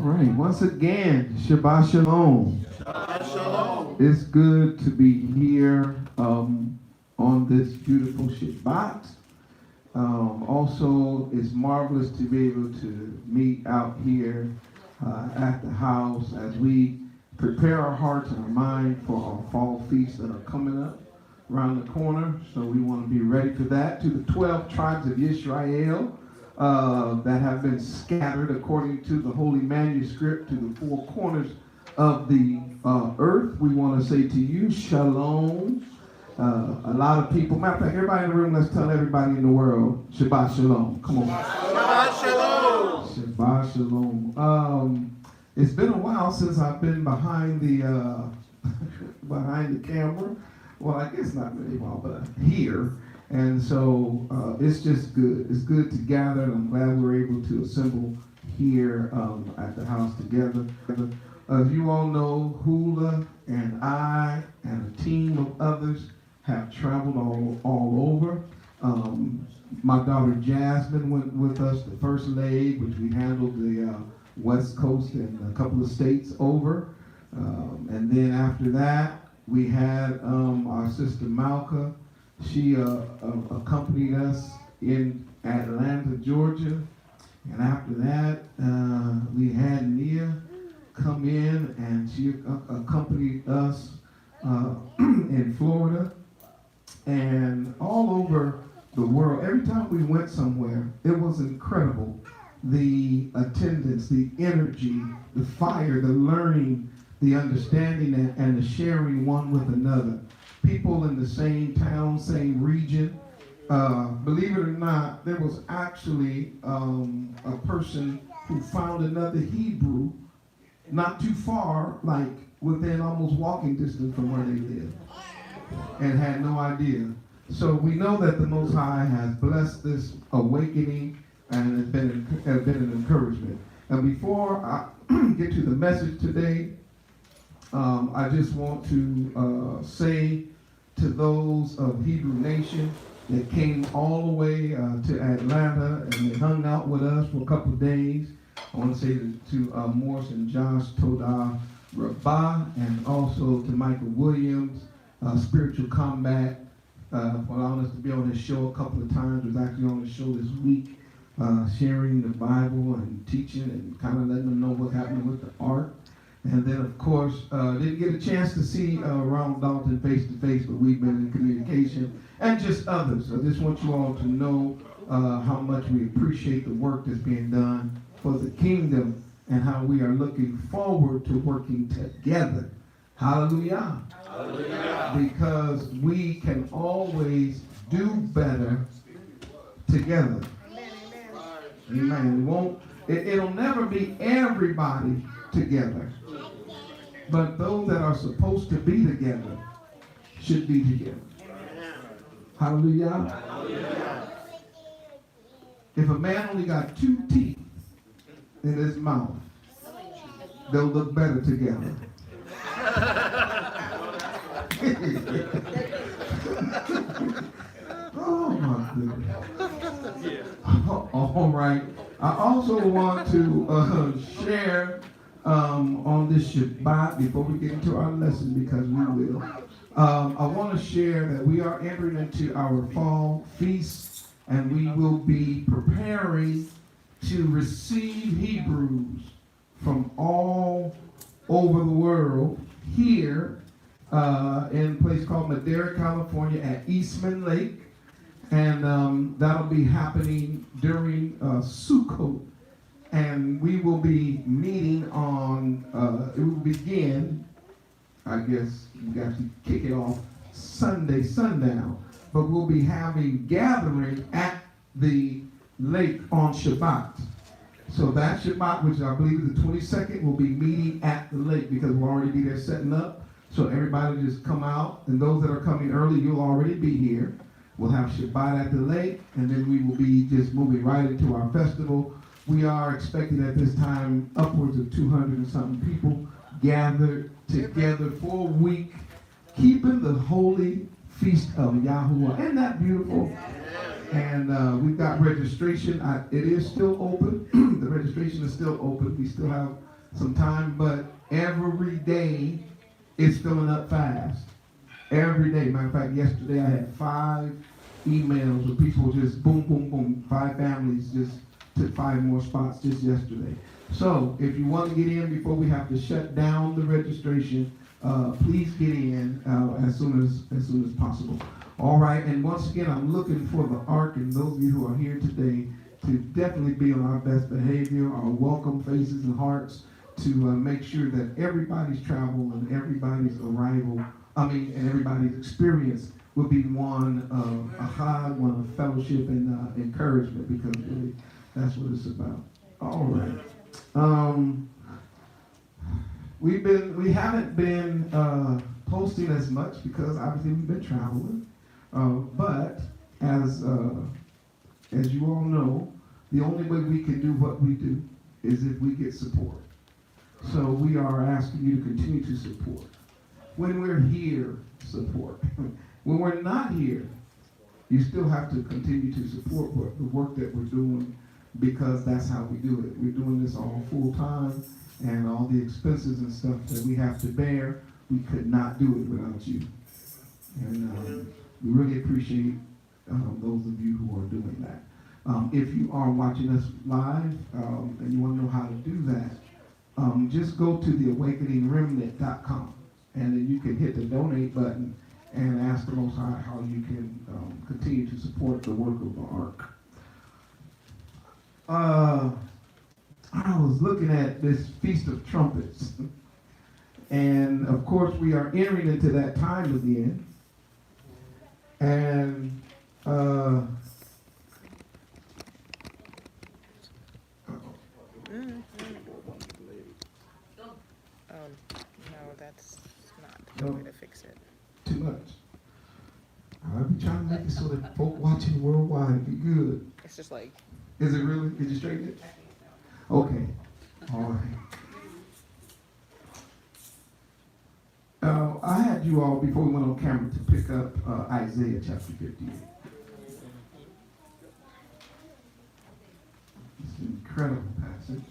right, once again, Shabbat Shalom. Shabbat Shalom. It's good to be here on this beautiful Shabbat. Also, it's marvelous to be able to meet out here at the house as we prepare our hearts and our mind for our fall feasts that are coming up around the corner. So we want to be ready for that. To the 12 tribes of Israel that have been scattered according to the Holy Manuscript to the four corners of the earth, we want to say to you, Shalom. A lot of people, matter of fact, everybody in the room, let's tell everybody in the world, Shabbat Shalom. Come on. Shabbat Shalom. Shabbat Shalom. It's been a while since I've been behind the behind the camera. Well, I guess not really while, but here. And so it's just good. It's good to gather, and I'm glad we're able to assemble here at the house together. As you all know, Hula and I and a team of others have traveled all over. My daughter Jasmine went with us the first leg, which we handled the West Coast and a couple of states over. And then after that, we had our sister Malka. She accompanied us in Atlanta, Georgia. And after that, we had Nia come in, and she accompanied us in Florida and all over the world. Every time we went somewhere, it was incredible. The attendance, the energy, the fire, the learning, the understanding, and the sharing one with another. People in the same town, same region. Believe it or not, there was actually a person who found another Hebrew not too far, like within almost walking distance from where they live, and had no idea. So we know that the Most High has blessed this awakening, and has been an encouragement. And before I get to the message today, I just want to say to those of Hebrew Nation that came all the way to Atlanta and they hung out with us for a couple of days. I want to say to Morris and Josh Todah Rabbah, and also to Michael Williams, Spiritual Combat, for allowing us to be on this show a couple of times. Was actually on the show this week, sharing the Bible and teaching and kind of letting them know what's happening with the art. And then, of course, didn't get a chance to see Ronald Dalton face to face, but we've been in communication, and just others. I just want you all to know how much we appreciate the work that's being done for the kingdom, and how we are looking forward to working together. Hallelujah. Hallelujah. Because we can always do better together. Amen. It'll never be everybody together, but those that are supposed to be together should be together. Hallelujah. Hallelujah. If a man only got 2 teeth in his mouth, they'll look better together. Oh my goodness. All right. I also want to share on this Shabbat before we get into our lesson, because we will. I want to share that we are entering into our fall feast, and we will be preparing to receive Hebrews from all over the world here in a place called Madera, California at Eastman Lake. And that'll be happening during Sukkot. And we will be meeting on, it will begin, I guess we got to kick it off Sunday sundown. But we'll be having gathering at the lake on Shabbat. So that Shabbat, which I believe is the 22nd, will be meeting at the lake, because we'll already be there setting up. So everybody just come out, and those that are coming early, you'll already be here. We'll have Shabbat at the lake, and then we will be just moving right into our festival. We are expecting at this time upwards of 200 and something people gathered together for a week, keeping the holy feast of Yahuwah. Isn't that beautiful? And we've got registration. It is still open. The registration is still open. We still have some time, but every day it's filling up fast. Every day. Matter of fact, yesterday I had 5 emails with people just boom, boom, boom. 5 families just took 5 more spots just yesterday. So if you want to get in before we have to shut down the registration, please get in as soon as possible. All right, and once again, I'm looking for the ARC, and those of you who are here today to definitely be on our best behavior, our welcome faces and hearts, to make sure that everybody's travel and everybody's arrival, and everybody's experience will be one of a high, one of fellowship and encouragement, because really that's what it's about. All right. We haven't been posting as much because obviously we've been traveling. But as you all know, the only way we can do what we do is if we get support. So we are asking you to continue to support. When we're here, support. When we're not here, you still have to continue to support the work that we're doing, because that's how we do it. We're doing this all full time, and all the expenses and stuff that we have to bear, we could not do it without you. And we really appreciate those of you who are doing that. If you are watching us live and you want to know how to do that, just go to theawakeningremnant.com, and then you can hit the donate button and ask the Most High how you can continue to support the work of the ARC. I was looking at this Feast of Trumpets, and of course we are entering into that time again. And no, that's not the way to fix it. Too much. I'll be trying to make it so that folk watching worldwide be good. It's just like. Is it really? Did you straighten it? Okay. All right. I had you all, before we went on camera, to pick up Isaiah chapter 58. It's an incredible passage.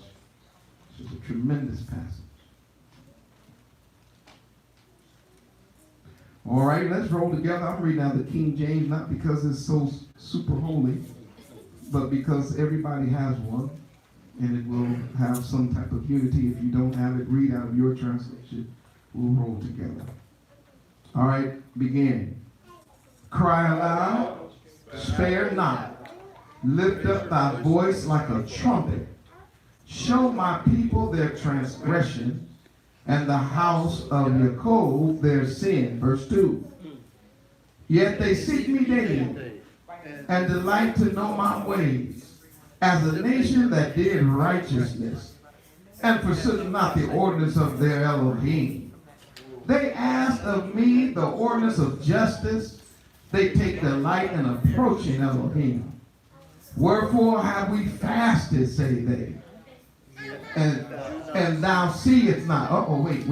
It's just a tremendous passage. All right, let's roll together. I'm reading out the King James, not because it's so super holy, but because everybody has one, and it will have some type of unity. If you don't have it, read out of your translation. We'll roll together. All right, begin. Cry aloud, spare not. Lift up thy voice like a trumpet. Show my people their transgression, and the house of Jacob their sin. Verse 2. Yet they seek me daily, and delight to know my ways, as a nation that did righteousness, and forsook not the ordinance of their Elohim. They ask of me the ordinance of justice. They take delight in approaching Elohim. Wherefore have we fasted, say they, and thou seest not. Wait.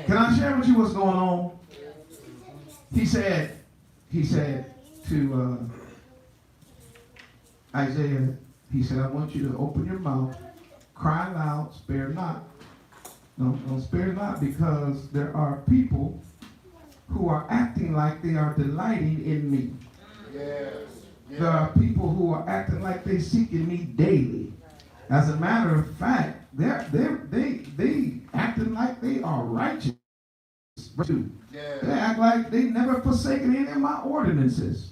Can I share with you what's going on? He said to Isaiah, he said, I want you to open your mouth, cry loud, spare not. No, spare not, because there are people who are acting like they are delighting in me. Yes. There are people who are acting like they're seeking me daily. As a matter of fact, they acting like they are righteous. Yes. They act like they never forsaken any of my ordinances.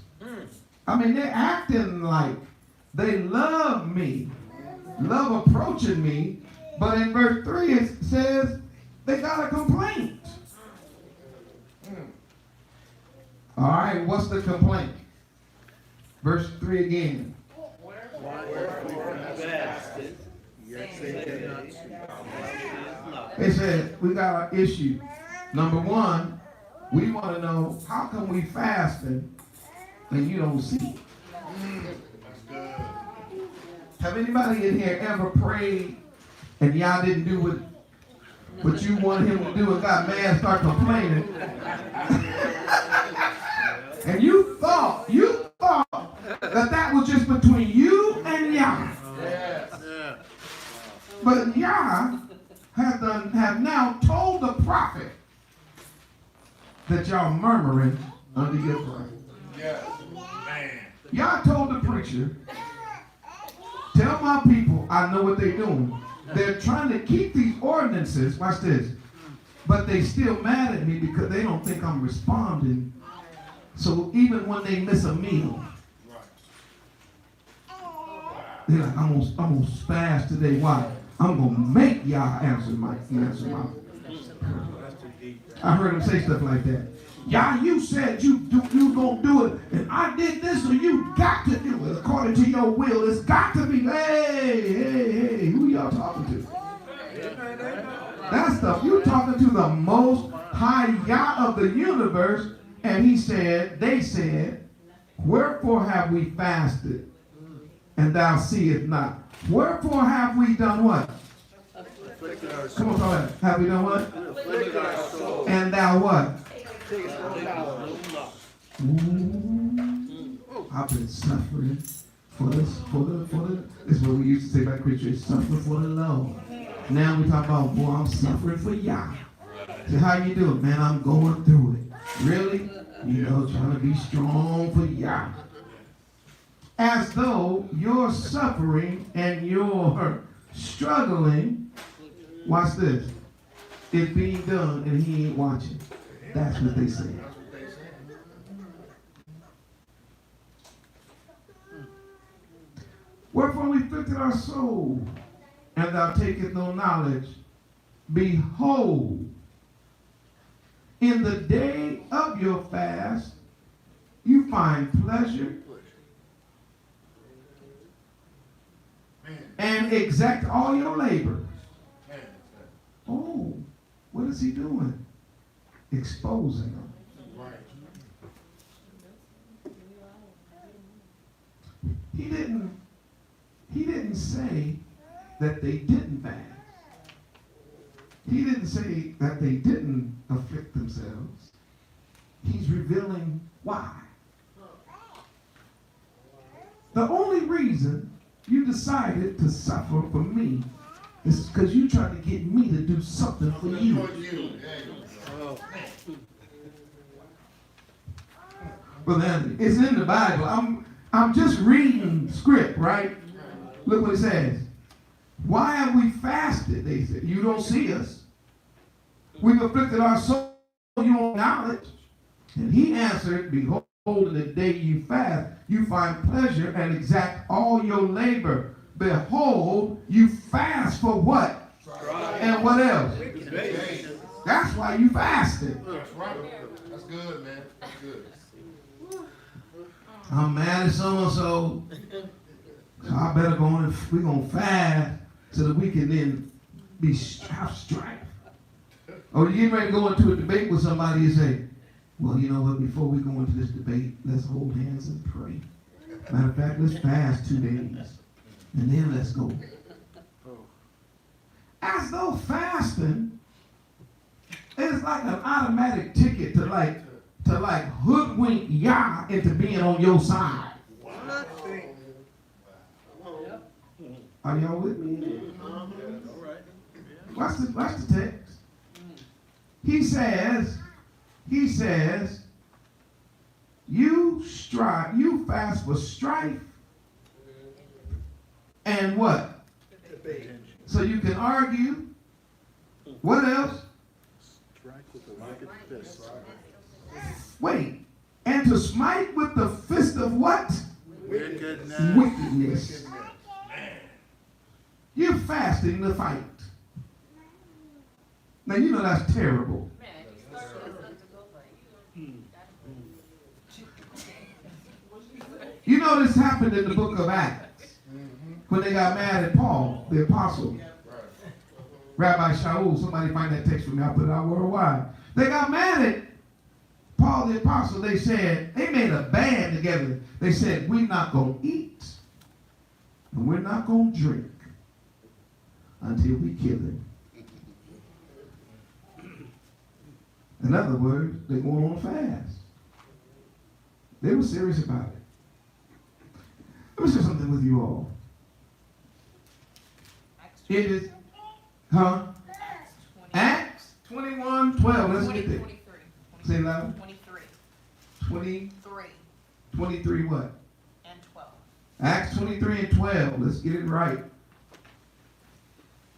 I mean, they're acting like they love me, love approaching me, but in verse 3 it says they got a complaint. All right, what's the complaint? Verse 3 again. It says we got an issue. Number one, we want to know, how come we fasting and you don't see it? Have anybody in here ever prayed and y'all didn't do what you wanted him to do and got mad and start complaining? And you thought that was just between you and Yah. But Yah have now told the prophet that y'all murmuring under your breath. Yes. Man. Yah told the preacher, tell my people I know what they're doing. They're trying to keep these ordinances, watch this, but they still mad at me because they don't think I'm responding. So even when they miss a meal, they're like, I'm gonna fast today. Why? I'm gonna make y'all answer my. I heard him say stuff like that. Y'all, you said you gonna do it, and I did this, so you got to do it according to your will. It's got to be. Hey, who y'all talking to? That stuff. You talking to the most high Yah of the universe, and they said, wherefore have we fasted, and thou seest not? Wherefore have we done what? Come on, talk. Have we done what? And thou what? Ooh, I've been suffering for this. This is what we used to say by Christians, suffering for the Lord. Now we talk about, boy, I'm suffering for Yah. So how you doing? Man, I'm going through it. Really? You know, trying to be strong for Yah. As though your suffering and your struggling, watch this, is being done and he ain't watching. That's what they say. Wherefore we afflicted our soul, and thou takest no knowledge. Behold, in the day of your fast, you find pleasure and exact all your labor. Oh, what is he doing? Exposing them. He didn't say that they didn't fast. He didn't say that they didn't afflict themselves. He's revealing why. The only reason you decided to suffer for me is because you tried to get me to do something for you. Well, then it's in the Bible. I'm just reading script, right? Look what it says. Why have we fasted? They said. You don't see us. We've afflicted our soul. You don't acknowledge. And he answered, behold, in the day you fast, you find pleasure and exact all your labor. Behold, you fast for what? And what else? That's why you fasted. That's right. That's good, man. That's good. I'm mad at so-and-so. So I better go on and we're going to fast so that we can then be strife. Or you get ready to go into a debate with somebody and say, well, you know what, before we go into this debate, let's hold hands and pray. Matter of fact, let's fast 2 days. And then let's go. As though fasting is like an automatic ticket to hoodwink Yah into being on your side. Are y'all with me? Watch the text. He says, you fast for strife and what? So you can argue. What else? Wait. And to smite with the fist of what? Wickedness. You're fasting to fight. Now you know that's terrible. You know this happened in the book of Acts when they got mad at Paul, the apostle. Rabbi Shaul, somebody find that text for me, I'll put it out worldwide. They got mad at Paul the apostle. They said, they made a band together. They said, we're not going to eat and we're not going to drink until we kill him. In other words, they're going on a fast. They were serious about it. Let me share something with you all. Acts It is, huh? Acts 21:12. Let's get there. 23. Say loud. 23. 20, 3 23 what? and 12. Acts 23 and 12. Let's get it right.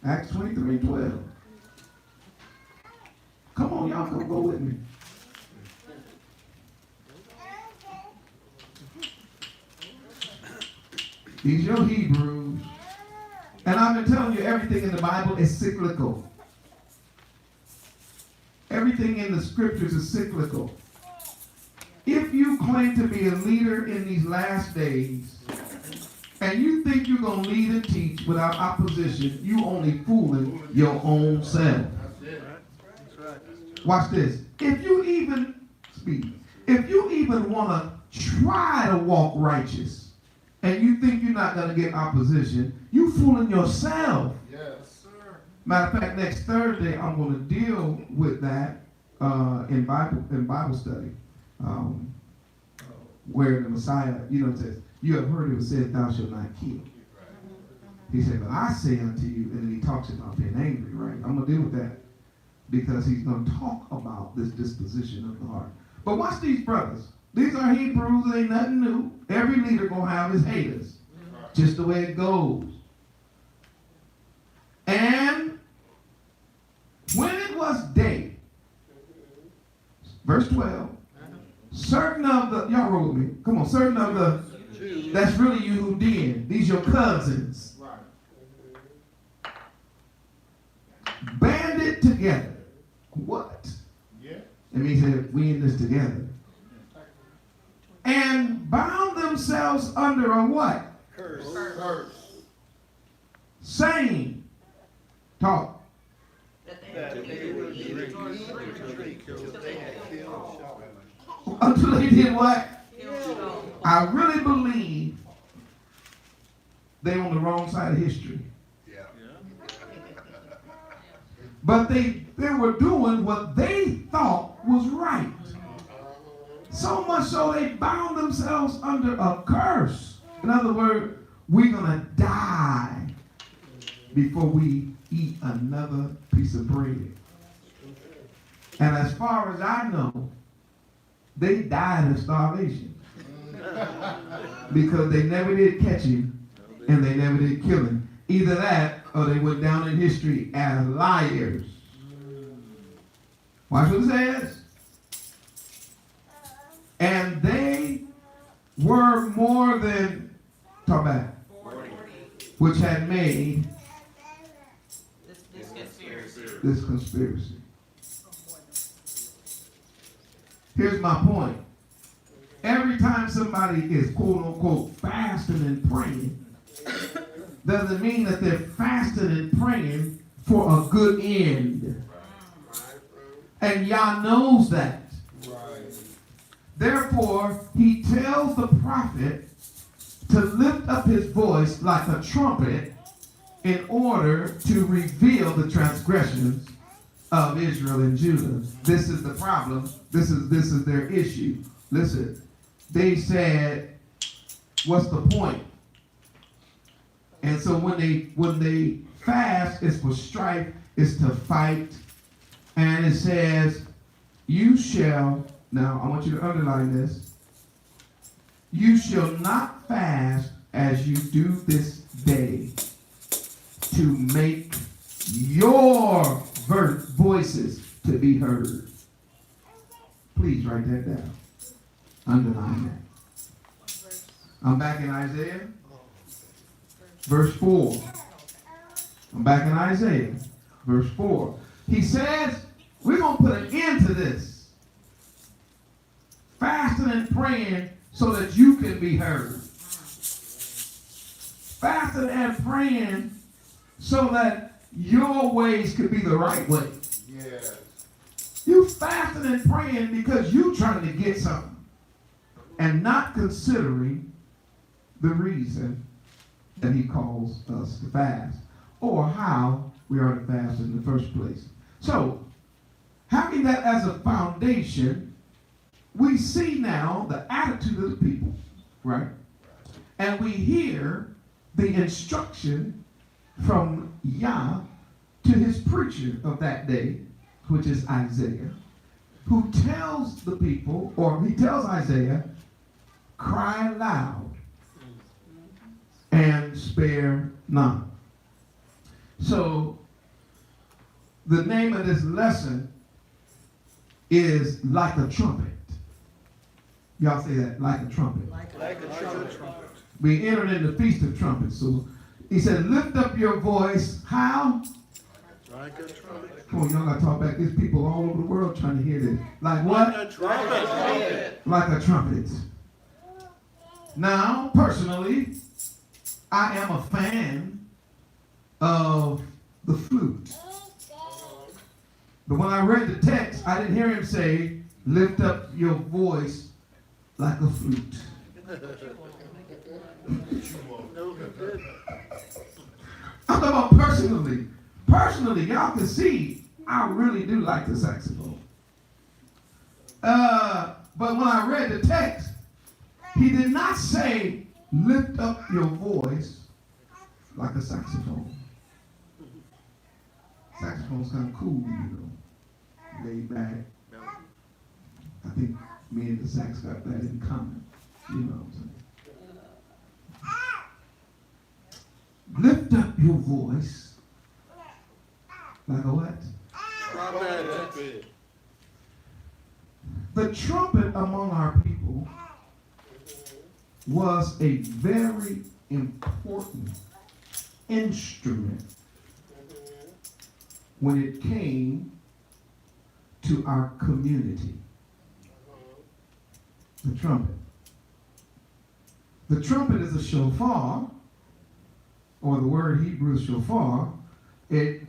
Acts 23 and 12. Come on, y'all, come go with me. These are your Hebrews. And I've been telling you, everything in the Bible is cyclical. Everything in the scriptures is cyclical. If you claim to be a leader in these last days, and you think you're going to lead and teach without opposition, you only fooling your own self. Watch this. If you even want to try to walk righteous, and you think you're not going to get opposition, you fooling yourself. Yes, sir. Matter of fact, next Thursday I'm going to deal with that in Bible study, where the Messiah, says, "You have heard it was said, thou shalt not kill." He said, "But I say unto you," and then he talks about being angry, right? I'm going to deal with that because he's going to talk about this disposition of the heart. But watch these brothers. These are Hebrews. It ain't nothing new. Every leader going to have his haters. Just the way it goes. And when it was day, verse 12, certain of the, y'all roll with me, come on, certain of the, that's really you who did. These your cousins. Banded together. What? Yeah. It means that we in this together. And bound themselves under a what? Curse. Saying, talk. Until they did what? I really believe they on the wrong side of history. Yeah. But they were doing what they thought was right. So much so they bound themselves under a curse. In other words, we're going to die before we eat another piece of bread. And as far as I know, they died of starvation. Because they never did catch him and they never did kill him. Either that or they went down in history as liars. Watch what it says. And they were more than, talk about, which had made this conspiracy. Here's my point. Every time somebody is quote unquote fasting and praying, doesn't mean that they're fasting and praying for a good end. And Yah knows that. Therefore, he tells the prophet to lift up his voice like a trumpet in order to reveal the transgressions of Israel and Judah. This is the problem. This is their issue. Listen, they said, what's the point? And so when they fast, it's for strife, it's to fight. And it says, you shall, now I want you to underline this, you shall not fast as you do this day to make your voices to be heard. Please write that down. Underline that. I'm back in Isaiah. Verse 4. I'm back in Isaiah. Verse 4. He says, we're going to put an end to this. Fasting and praying so that you can be heard. Fasting and praying so that your ways could be the right way. Yes. You fasting and praying because you trying to get something and not considering the reason that he calls us to fast or how we are to fast in the first place. So, having that as a foundation, we see now the attitude of the people, right? And we hear the instruction from Yah to his preacher of that day, which is Isaiah, who tells the people, or he tells Isaiah, cry loud and spare not. So the name of this lesson is like a trumpet. Y'all say that, like a trumpet. Like a trumpet. We entered in the Feast of Trumpets. So he said, lift up your voice. How? Like a trumpet. Come on, y'all got to talk back. There's people all over the world trying to hear this. Like what? Like a trumpet. Like a trumpet. Now, personally, I am a fan of the flute. But when I read the text, I didn't hear him say, lift up your voice like a flute. I'm talking about personally. Personally, y'all can see I really do like the saxophone. But when I read the text, he did not say, lift up your voice like a saxophone. Saxophone's kind of cool, you know, laid back. I think me and the sax got that in common. You know what I'm saying? Lift up your voice like a what? Trumpet. The trumpet among our people was a very important instrument when it came to our community. The trumpet. The trumpet is a shofar, or the word Hebrew is shofar. It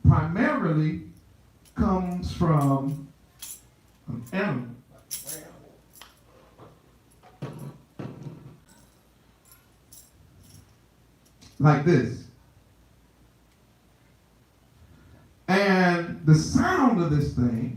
primarily comes from an animal. Like this. And the sound of this thing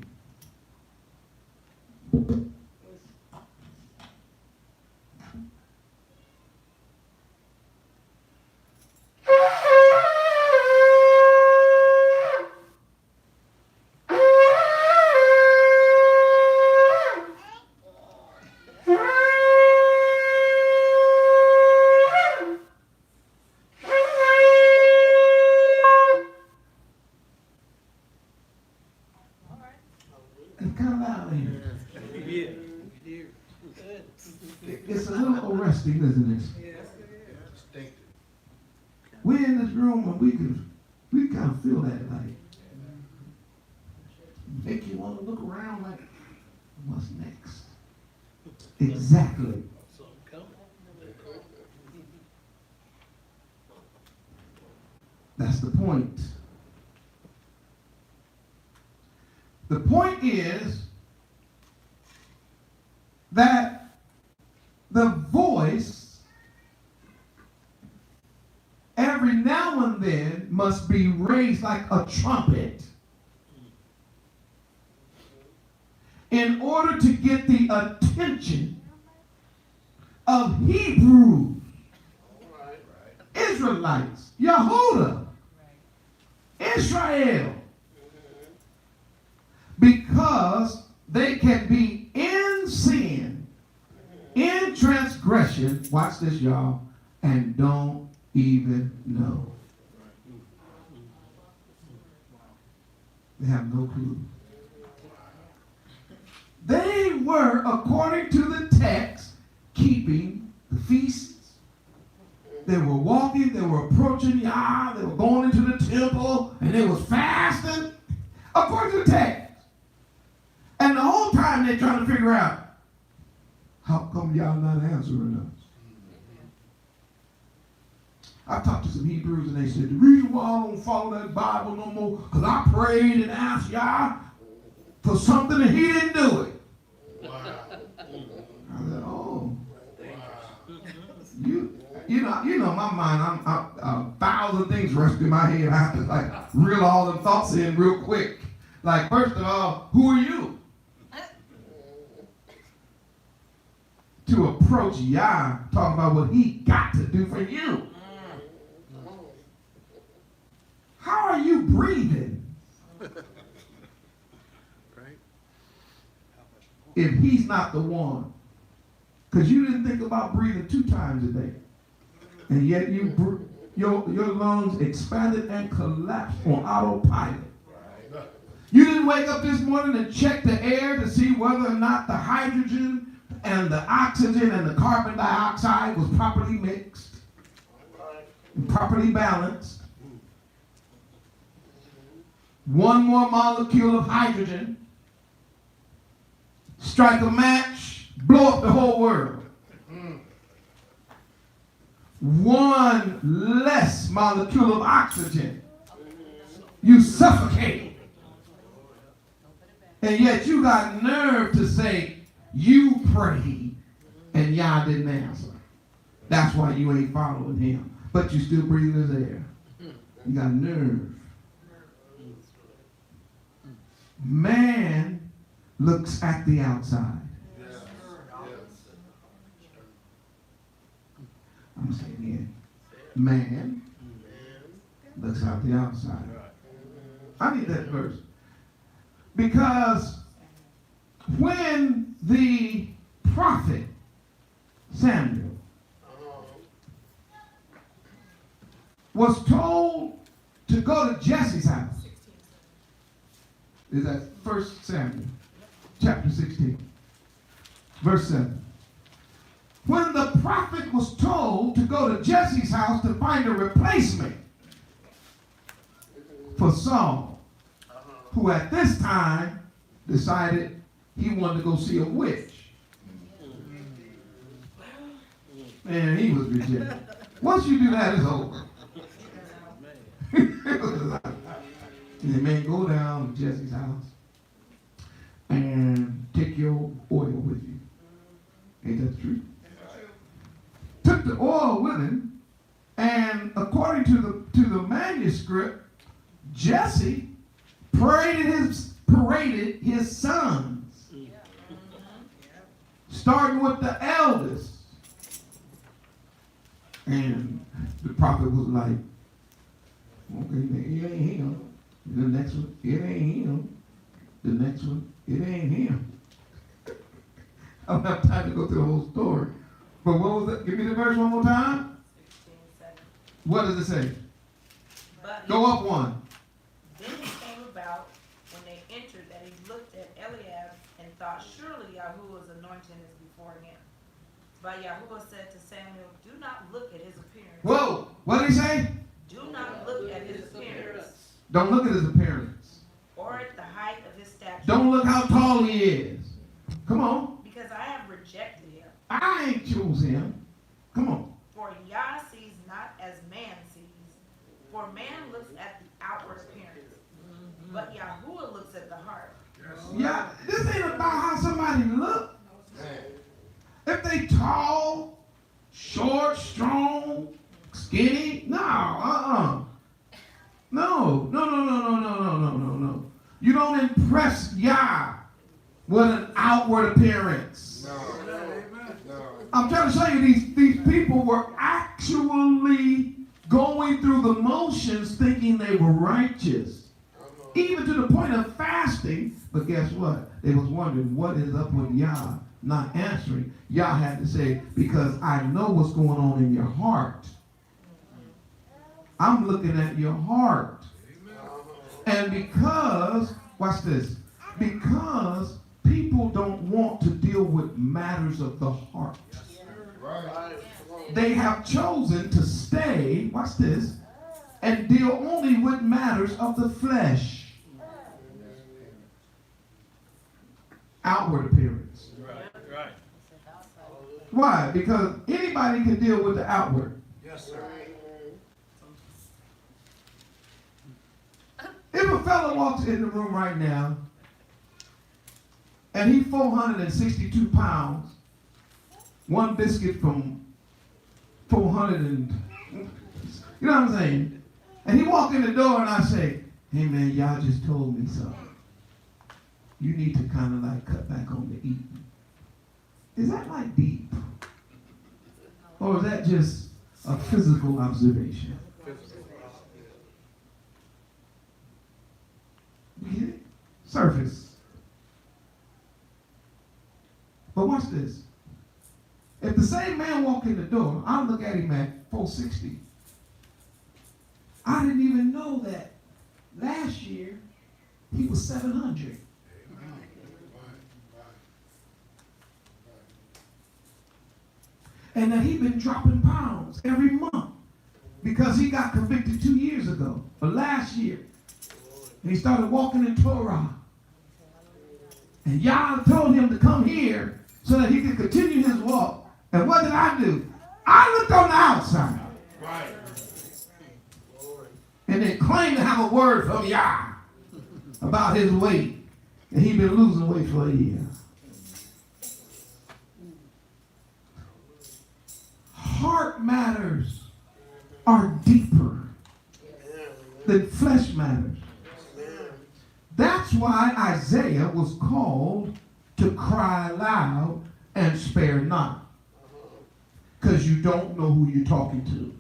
it's kind of loud in here. It's a little arresting, isn't it? We're in this room and we kind of feel that, like, make you want to look around like, what's next? Exactly. That's the point. The point is that the voice every now and then must be raised like a trumpet in order to get the attention of Hebrews, Israelites, Yehudah, Israel, because they can be in sin, in transgression, watch this y'all, and don't even know. They have no clue. They were, according to the text, keeping the feasts. They were walking, they were approaching Yah, they were going into the temple, and they was fasting, according to the text. And the whole time they're trying to figure out, how come y'all not answering us? I talked to some Hebrews and they said, the reason why I don't follow that Bible no more, because I prayed and asked Yah for something and he didn't do it. Wow. I said, oh. You know, my mind, a thousand things rush through my head. I have to like reel all them thoughts in real quick. Like, first of all, who are you? To approach Yah, talking about what he got to do for you. are you breathing Right? if he's not the one? Because you didn't think about breathing 2 times a day. And yet your lungs expanded and collapsed on autopilot. You didn't wake up this morning to check the air to see whether or not the hydrogen and the oxygen and the carbon dioxide was properly mixed, and properly balanced. One more molecule of hydrogen, strike a match, blow up the whole world. One less molecule of oxygen, you suffocate. And yet you got nerve to say you prayed and Yah didn't answer. That's why you ain't following him. But you still breathing his air. You got nerve. Man looks at the outside. I'm going to say it again. Man looks at the outside. I need that verse. Because when the prophet Samuel was told to go to Jesse's house, is that 1 Samuel chapter 16, verse 7. When the prophet was told to go to Jesse's house to find a replacement for Saul, who at this time decided he wanted to go see a witch. Man, he was rejected. Once you do that, it's over. And man, go down to Jesse's house and take your oil with you. Ain't that true? Took the oil with him, and according to the manuscript, Jesse paraded his sons, starting with the eldest. And the prophet was like, okay, it ain't him. The next one, it ain't him. The next one, it ain't him. I don't have time to go through the whole story. But what was it? Give me the verse one more time. 16:7. What does it say? But Go up one. then it came about when they entered that he looked at Eliab and thought, surely Yahuwah's anointing is before him. But Yahuwah said to Samuel, do not look at his appearance. Whoa! What did he say? Do not look at his appearance, Don't look at his appearance. or at the height of his stature. Don't look how tall he is. Come on. Because I have rejected him. I ain't choose him. Come on. For Yah sees not as man sees. For man looks at the outward appearance, but Yahuwah looks at the heart. Yeah, this ain't about how somebody look. If they tall, short, strong, skinny, no. No. You don't impress Yah with an outward appearance. I'm trying to show you these people were actually going through the motions thinking they were righteous. Even to the point of fasting. But guess what? They was wondering what is up with Yah not answering. Yah had to say, because I know what's going on in your heart. I'm looking at your heart. And because, watch this, because people don't want to deal with matters of the heart. They have chosen to stay, watch this, and deal only with matters of the flesh. Outward appearance. Right. Why? Because anybody can deal with the outward. Yes, sir. If a fellow walks in the room right now and he's 462 pounds, one biscuit from 400 and, you know what I'm saying? And he walk in the door and I say, hey man, y'all just told me something. You need to kind of like cut back on the eating. Is that like deep? Or is that just a physical observation? surface. But watch this. If the same man walk in the door, I'll look at him at 460. I didn't even know that last year he was 700. And that he'd been dropping pounds every month because he got convicted 2 years ago, or last year. And he started walking in Torah. And Yah told him to come here so that he could continue his walk. And what did I do? I looked on the outside. Right. And then claimed to have a word from Yah about his weight. And he'd been losing weight for a year. Heart matters are deeper than flesh matters. That's why Isaiah was called to cry loud and spare not. Because you don't know who you're talking to.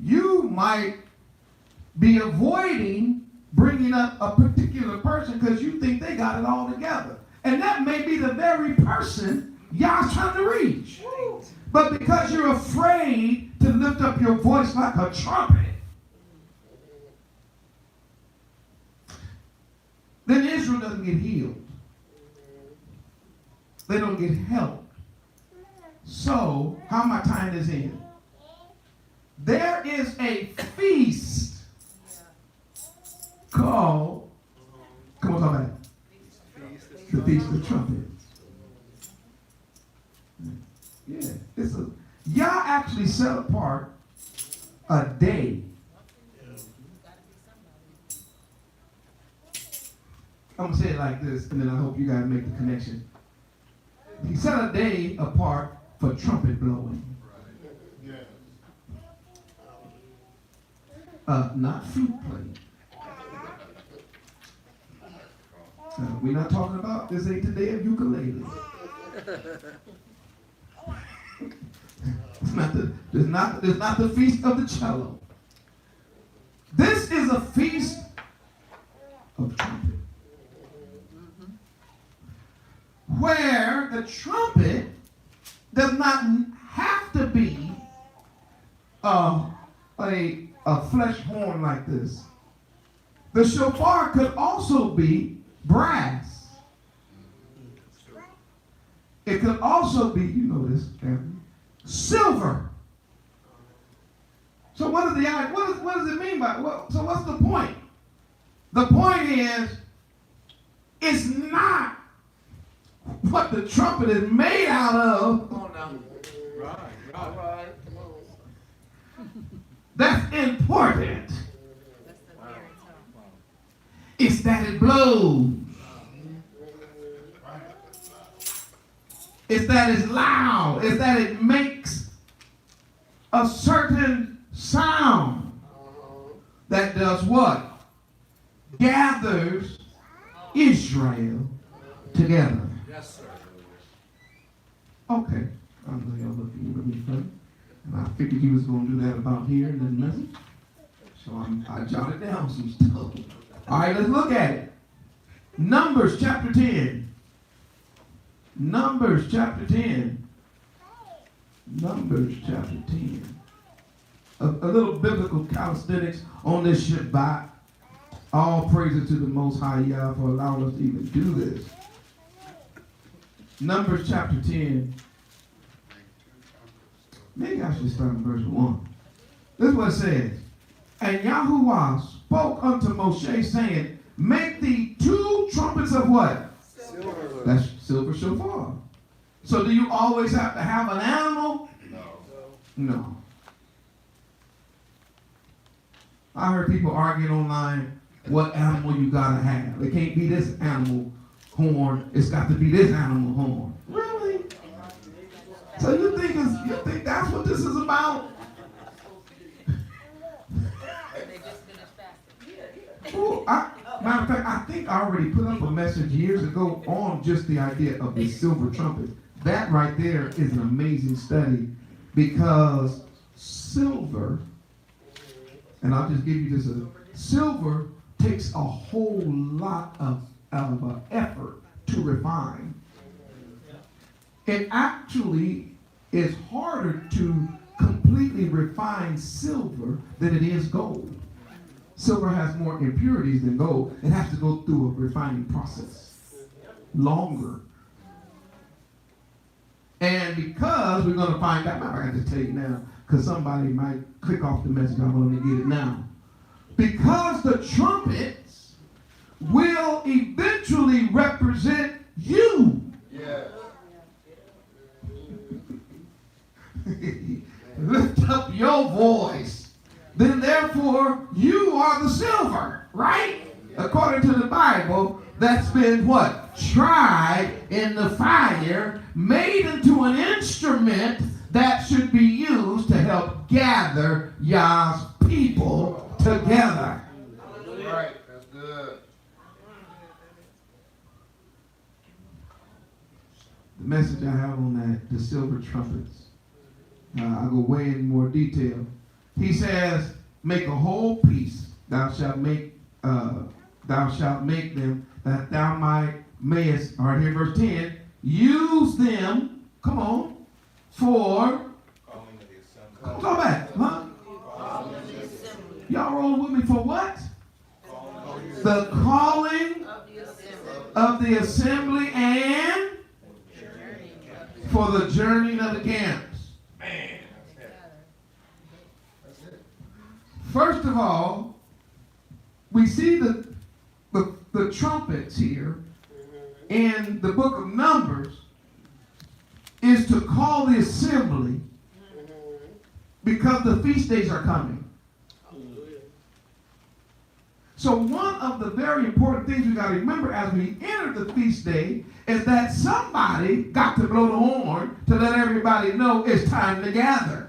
You might be avoiding bringing up a particular person because you think they got it all together. And that may be the very person Yah's trying to reach. But because you're afraid to lift up your voice like a trumpet, then Israel doesn't get healed. They don't get help. So, how am I tying this in? There is a feast called, come on, talk about it. The Feast of Trumpets. Yeah, it's a, Yah actually set apart a day. I'm going to say it like this, and then I hope you guys make the connection. He set a day apart for trumpet blowing. Not flute playing. We're not talking about this ain't the day of ukulele. It's not the feast of the cello. This is a feast of trumpet. Where the trumpet does not have to be a flesh horn like this. The shofar could also be brass. It could also be, you know this, family, silver. So what does it mean by, so what's the point? The point is, it's not what the trumpet is made out of. Come on now. Right. That's important. It's that it blows. It's that it's loud. It's that it makes a certain sound that does what? Gathers Israel together. Yes, sir. Okay. I know y'all looking at me funny. And I figured he was going to do that about here in this message. So I jotted down some stuff. All right, let's look at it. Numbers chapter 10. Numbers chapter 10. Numbers chapter 10. A little biblical calisthenics on this Shabbat. All praises to the Most High Yah for allowing us to even do this. Numbers chapter 10. Maybe I should start in verse 1. This is what it says. And Yahuwah spoke unto Moshe, saying, make thee 2 trumpets of what? Silver. That's silver shofar. So do you always have to have an animal? No. I heard people arguing online what animal you gotta have. It can't be this animal horn. It's got to be this animal horn. Really? So you think that's what this is about? Ooh, matter of fact, I think I already put up a message years ago on just the idea of the silver trumpet. That right there is an amazing study because silver, and I'll just give you just a silver takes a whole lot of effort to refine. It actually is harder to completely refine silver than it is gold. Silver has more impurities than gold. It has to go through a refining process. Longer. And because we're going to find out, I got to tell you now, because somebody might click off the message, I'm going to get it now. Because the trumpets will eventually represent you. Yeah. Lift up your voice. Then therefore you are the silver, right? According to the Bible, that's been what? Tried in the fire, made into an instrument that should be used to help gather Yah's people together. Right, that's good. The message I have on that, the silver trumpets. I'll go way in more detail. He says, make a whole piece. Thou shalt make them that thou mayest, all right, here verse 10, use them, come on, for, go back, huh? Y'all rolling with me for what? The calling of the assembly and for the journeying of the camps. First of all, we see the trumpets here in the book of Numbers is to call the assembly because the feast days are coming. So one of the very important things we got to remember as we enter the feast day is that somebody got to blow the horn to let everybody know it's time to gather.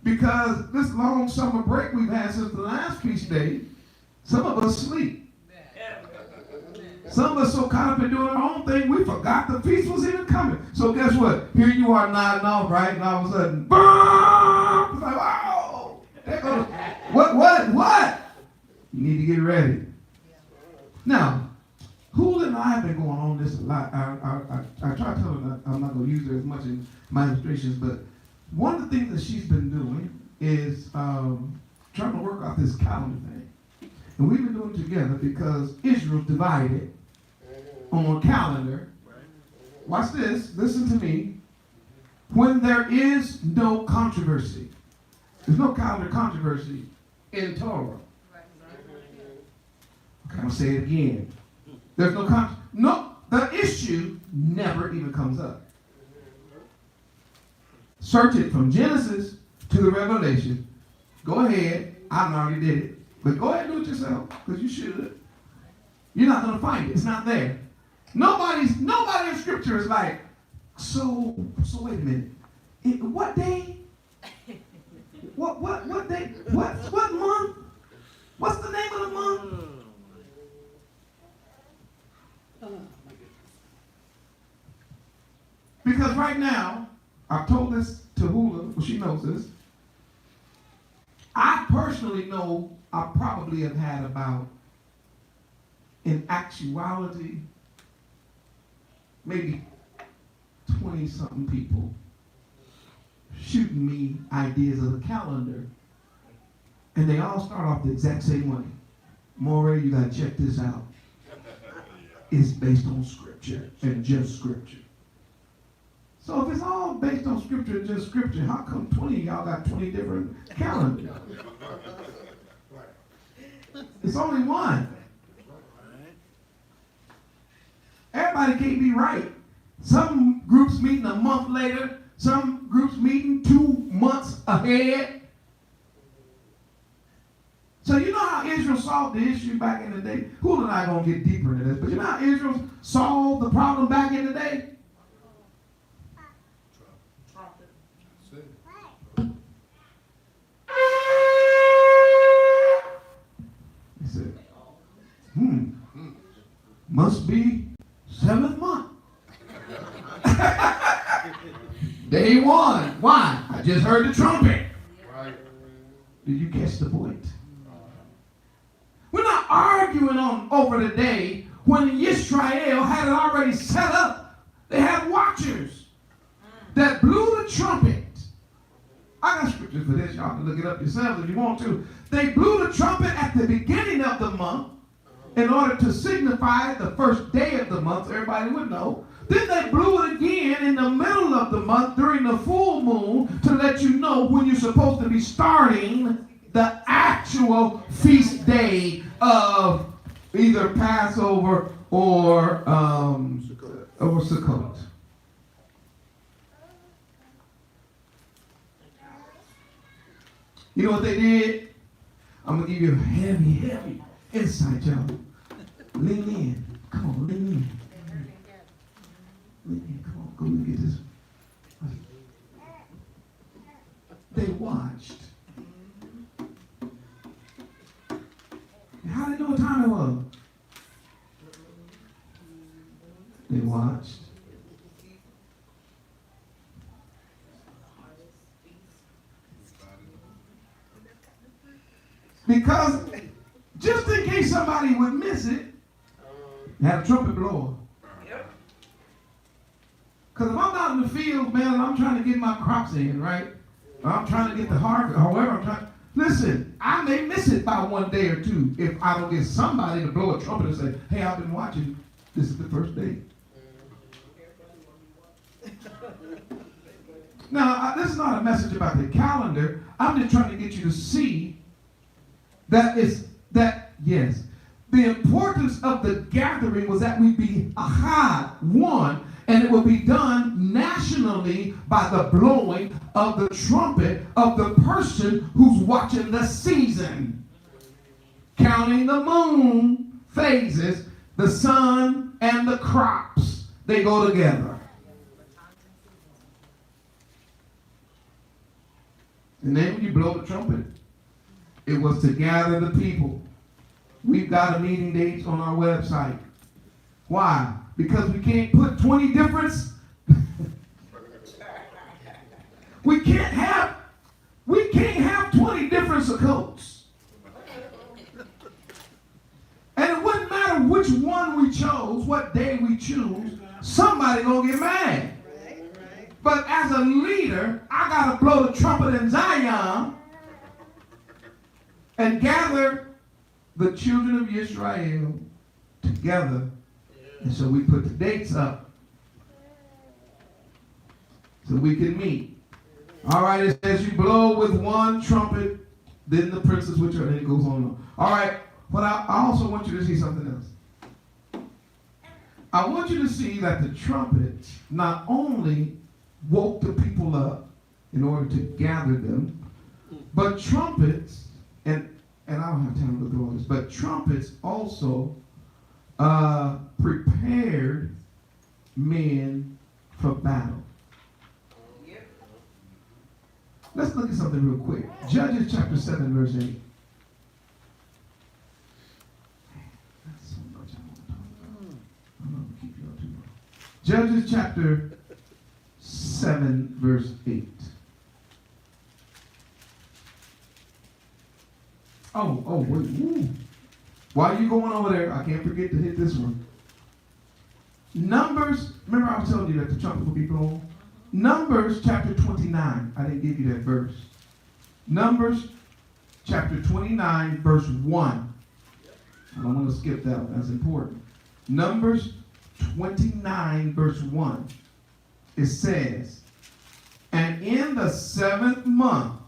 Because this long summer break we've had since the last feast day, some of us sleep. Some of us so caught up in doing our own thing, we forgot the feast was even coming. So guess what? Here you are nodding off, right? And all of a sudden, boom! It's like, wow! There goes. What? You need to get ready. Now, Hula and I have been going on this a lot. I try to tell her that I'm not going to use her as much in my illustrations, but one of the things that she's been doing is trying to work out this calendar thing. And we've been doing it together because Israel's divided on a calendar. Watch this. Listen to me. When there is no controversy. There's no calendar controversy in Torah. Okay, I'll say it again. There's no controversy. No, the issue never even comes up. Search it from Genesis to the Revelation. Go ahead. I already did it. But go ahead and do it yourself, because you should. You're not going to find it. It's not there. Nobody in Scripture is like, so wait a minute. What day? What day? What month? What's the name of the month? Because right now, I've told this to Hula, well, she knows this. I personally know I probably have had about, in actuality, maybe 20-something people shooting me ideas of the calendar. And they all start off the exact same way. Moray, you got to check this out. It's based on Scripture and just Scripture. So if it's all based on Scripture and just Scripture, how come 20 of y'all got 20 different calendars? It's only one. Everybody can't be right. Some groups meeting a month later, some groups meeting 2 months ahead. So you know how Israel solved the issue back in the day? Hula and I are going to get deeper into this, but you know how Israel solved the problem back in the day? He said, must be 7th month. Day 1. Why? I just heard the trumpet. Right. Did you catch the point? We're not arguing over the day when Israel had it already set up. They had watchers that blew the trumpet. I got scriptures for this. Y'all can look it up yourselves if you want to. They blew the trumpet at the beginning of the month in order to signify the first day of the month. Everybody would know. Then they blew it again in the middle of the month during the full moon to let you know when you're supposed to be starting the actual feast day of either Passover or Sukkot. You know what they did? I'm going to give you a heavy insight, y'all. Lean in. Come on, lean in. Lean in. Come on, go and get this. They watched. How did they know what time it was? They watched. Because just in case somebody would miss it, they had a trumpet blower. Because if I'm out in the field, man, and I'm trying to get my crops in, right? Or I'm trying to get the harvest, however I'm trying. Listen, I may miss it by one day or two if I don't get somebody to blow a trumpet and say, hey, I've been watching. This is the first day. Now, this is not a message about the calendar. I'm just trying to get you to see yes, the importance of the gathering was that we be one, and it will be done nationally by the blowing of the trumpet of the person who's watching the season. Counting the moon phases, the sun and the crops, they go together. And then when you blow the trumpet, it was to gather the people. We've got a meeting dates on our website. Why? Because we can't put 20 different. we can't have 20 different Sukkots. And it wouldn't matter which one we chose, what day we choose, somebody gonna get mad. But as a leader, I gotta blow the trumpet in Zion and gather the children of Israel together. And so we put the dates up so we can meet. All right, it says you blow with one trumpet, then the princes which are, and it goes on. All right, but I also want you to see something else. I want you to see that the trumpet not only woke the people up in order to gather them, but trumpets, and I don't have time to go through all this, but trumpets also prepared men for battle. Let's look at something real quick. Judges chapter 7, verse 8. That's so much I want to talk about. I'm not going to keep you up too long. Judges chapter 7, verse 8. Oh, wait. Ooh. While you going over there, I can't forget to hit this one. Numbers, remember I was telling you that the trumpet will be blown? Numbers chapter 29. I didn't give you that verse. Numbers chapter 29, verse 1. I don't want to skip that one. That's important. Numbers 29, verse 1. It says, and in the 7th month,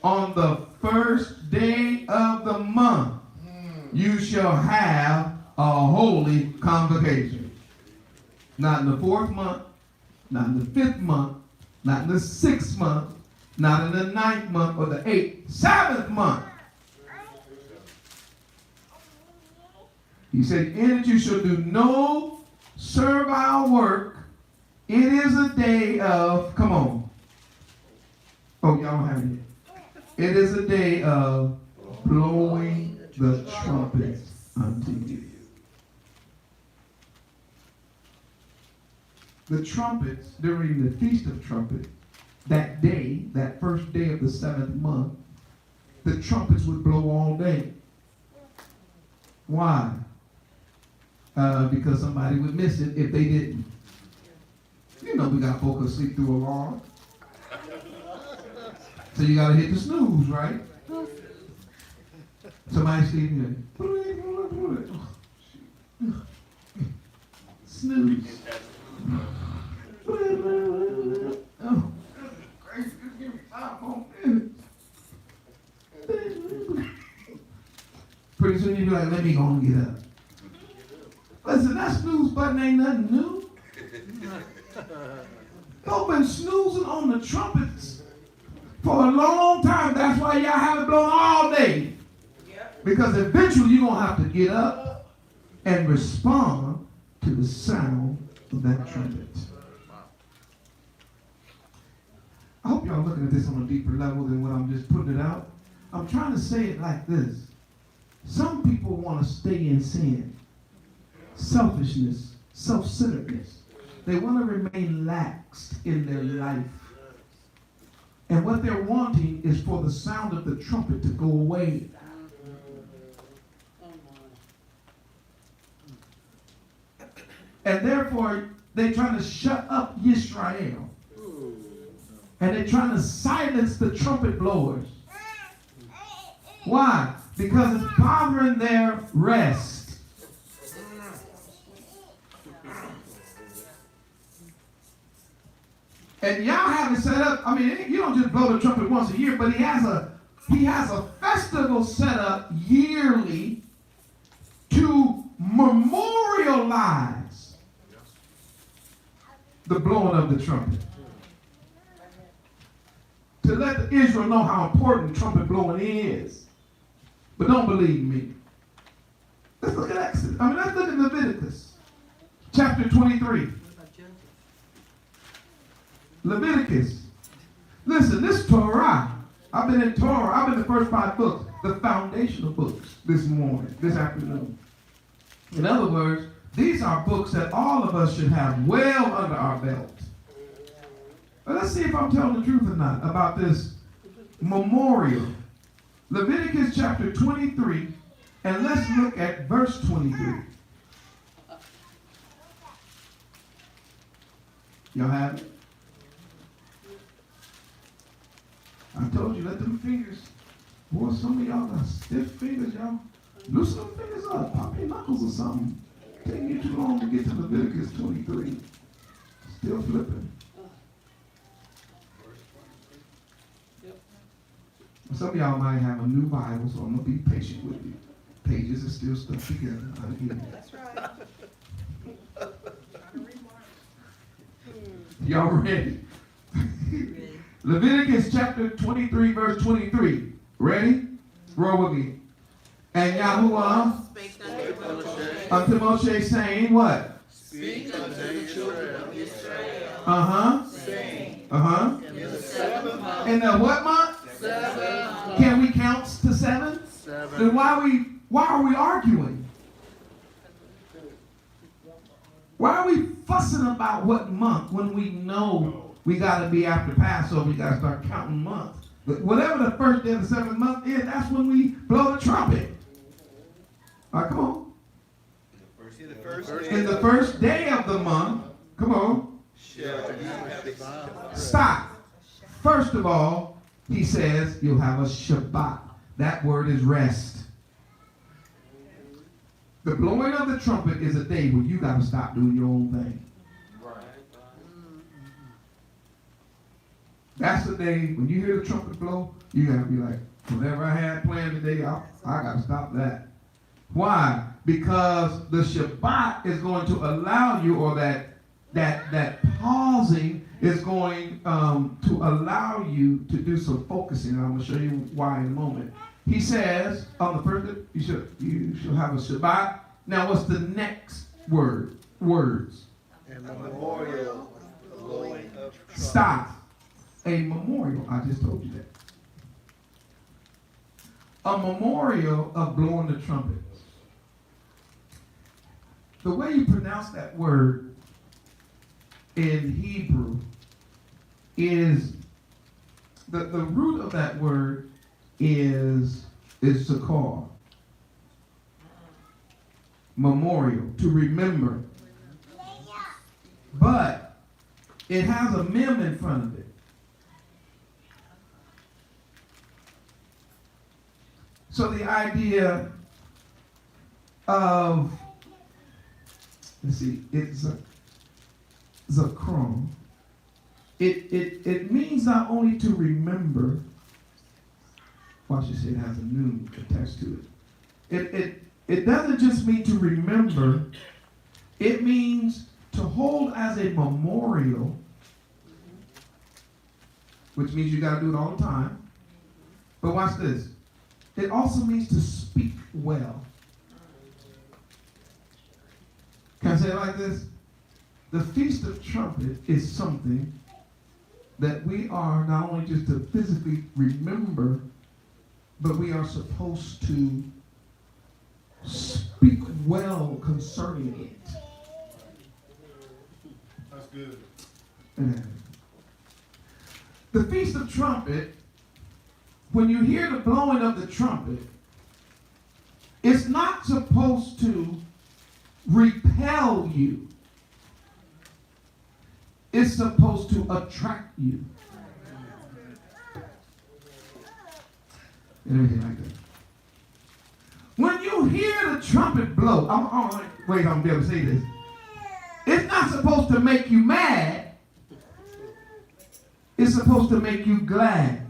on the first day of the month, you shall have a holy convocation. Not in the 4th month, not in the 5th month, not in the 6th month, not in the 9th month or the 8th, 7th month. He said, in it you shall do no servile work. It is a day of, come on. Oh, y'all don't have it yet. It is a day of blowing the trumpets unto you. The trumpets during the Feast of Trumpet, that day, that first day of the 7th month, the trumpets would blow all day. Why? Because somebody would miss it if they didn't. You know we got folk asleep through alarm. So you got to hit the snooze, right? Somebody sleeping. Snooze. Oh, Christ, just give me 5 more minutes. Pretty soon you be like, let me go and get up. Listen, that snooze button ain't nothing new. Y'all been snoozing on the trumpets for a long time. That's why y'all haven't blown all day. Because eventually you're going to have to get up and respond to the sound of that trumpet. I hope y'all looking at this on a deeper level than what I'm just putting it out. I'm trying to say it like this. Some people want to stay in sin, selfishness, self-centeredness. They want to remain laxed in their life. And what they're wanting is for the sound of the trumpet to go away. And therefore, they're trying to shut up Yisrael. And they're trying to silence the trumpet blowers. Why? Because it's bothering their rest. And y'all have it set up. I mean, you don't just blow the trumpet once a year, but he has a festival set up yearly to memorialize the blowing of the trumpet. To let Israel know how important trumpet blowing is. But don't believe me. Let's look at Exodus. Let's look at Leviticus. Chapter 23. Leviticus. Listen, this Torah. I've been in Torah. I've been the first 5 books. The foundational books this afternoon. In other words, these are books that all of us should have well under our belt. But let's see if I'm telling the truth or not about this memorial. Leviticus chapter 23, and let's look at verse 23. Y'all have it? I told you, let them fingers. Boy, some of y'all got stiff fingers, y'all. Loosen them fingers up. Pop your knuckles or something. Taking you too long to get to Leviticus 23. Still flipping. Some of y'all might have a new Bible, so I'm going to be patient with you. Pages are still stuck together. That's right. Y'all ready? Leviticus chapter 23, verse 23. Ready? Roll with me. And Yahuwah Spake unto Moshe saying what? Speak unto the children of Israel. Saying. In the 7th month. In the what month? 7. Can we count to 7? 7. Then why are we arguing? Why are we fussing about what month when we know we got to be after Passover? We got to start counting months. But whatever the first day of the 7th month is, that's when we blow the trumpet. All right, come on. In the first day of the month, come on. Stop. First of all, he says you'll have a Shabbat. That word is rest. The blowing of the trumpet is a day where you got to stop doing your own thing. That's the day when you hear the trumpet blow, you got to be like, whatever I had planned today, I got to stop that. Why? Because the Shabbat is going to allow you, or that pausing is going to allow you to do some focusing. And I'm going to show you why in a moment. He says on the first day, you shall have a Shabbat. Now what's the next words? And memorial blowing of trumpets. Stop. A memorial. I just told you that. A memorial of blowing the trumpet. The way you pronounce that word in Hebrew is the root of that word is Zakar. Memorial, to remember. But it has a mem in front of it. So the idea of, let's see, it's Zakron. It means not only to remember, well, I should say it has a noon attached to it. It doesn't just mean to remember, it means to hold as a memorial, which means you got to do it all the time. But watch this. It also means to speak well. Can I say it like this? The Feast of Trumpet is something that we are not only just to physically remember, but we are supposed to speak well concerning it. That's good. The Feast of Trumpet, when you hear the blowing of the trumpet, it's not supposed to repel you. It's supposed to attract you. Anything like that. When you hear the trumpet blow, I'm going to be able to say this. It's not supposed to make you mad. It's supposed to make you glad.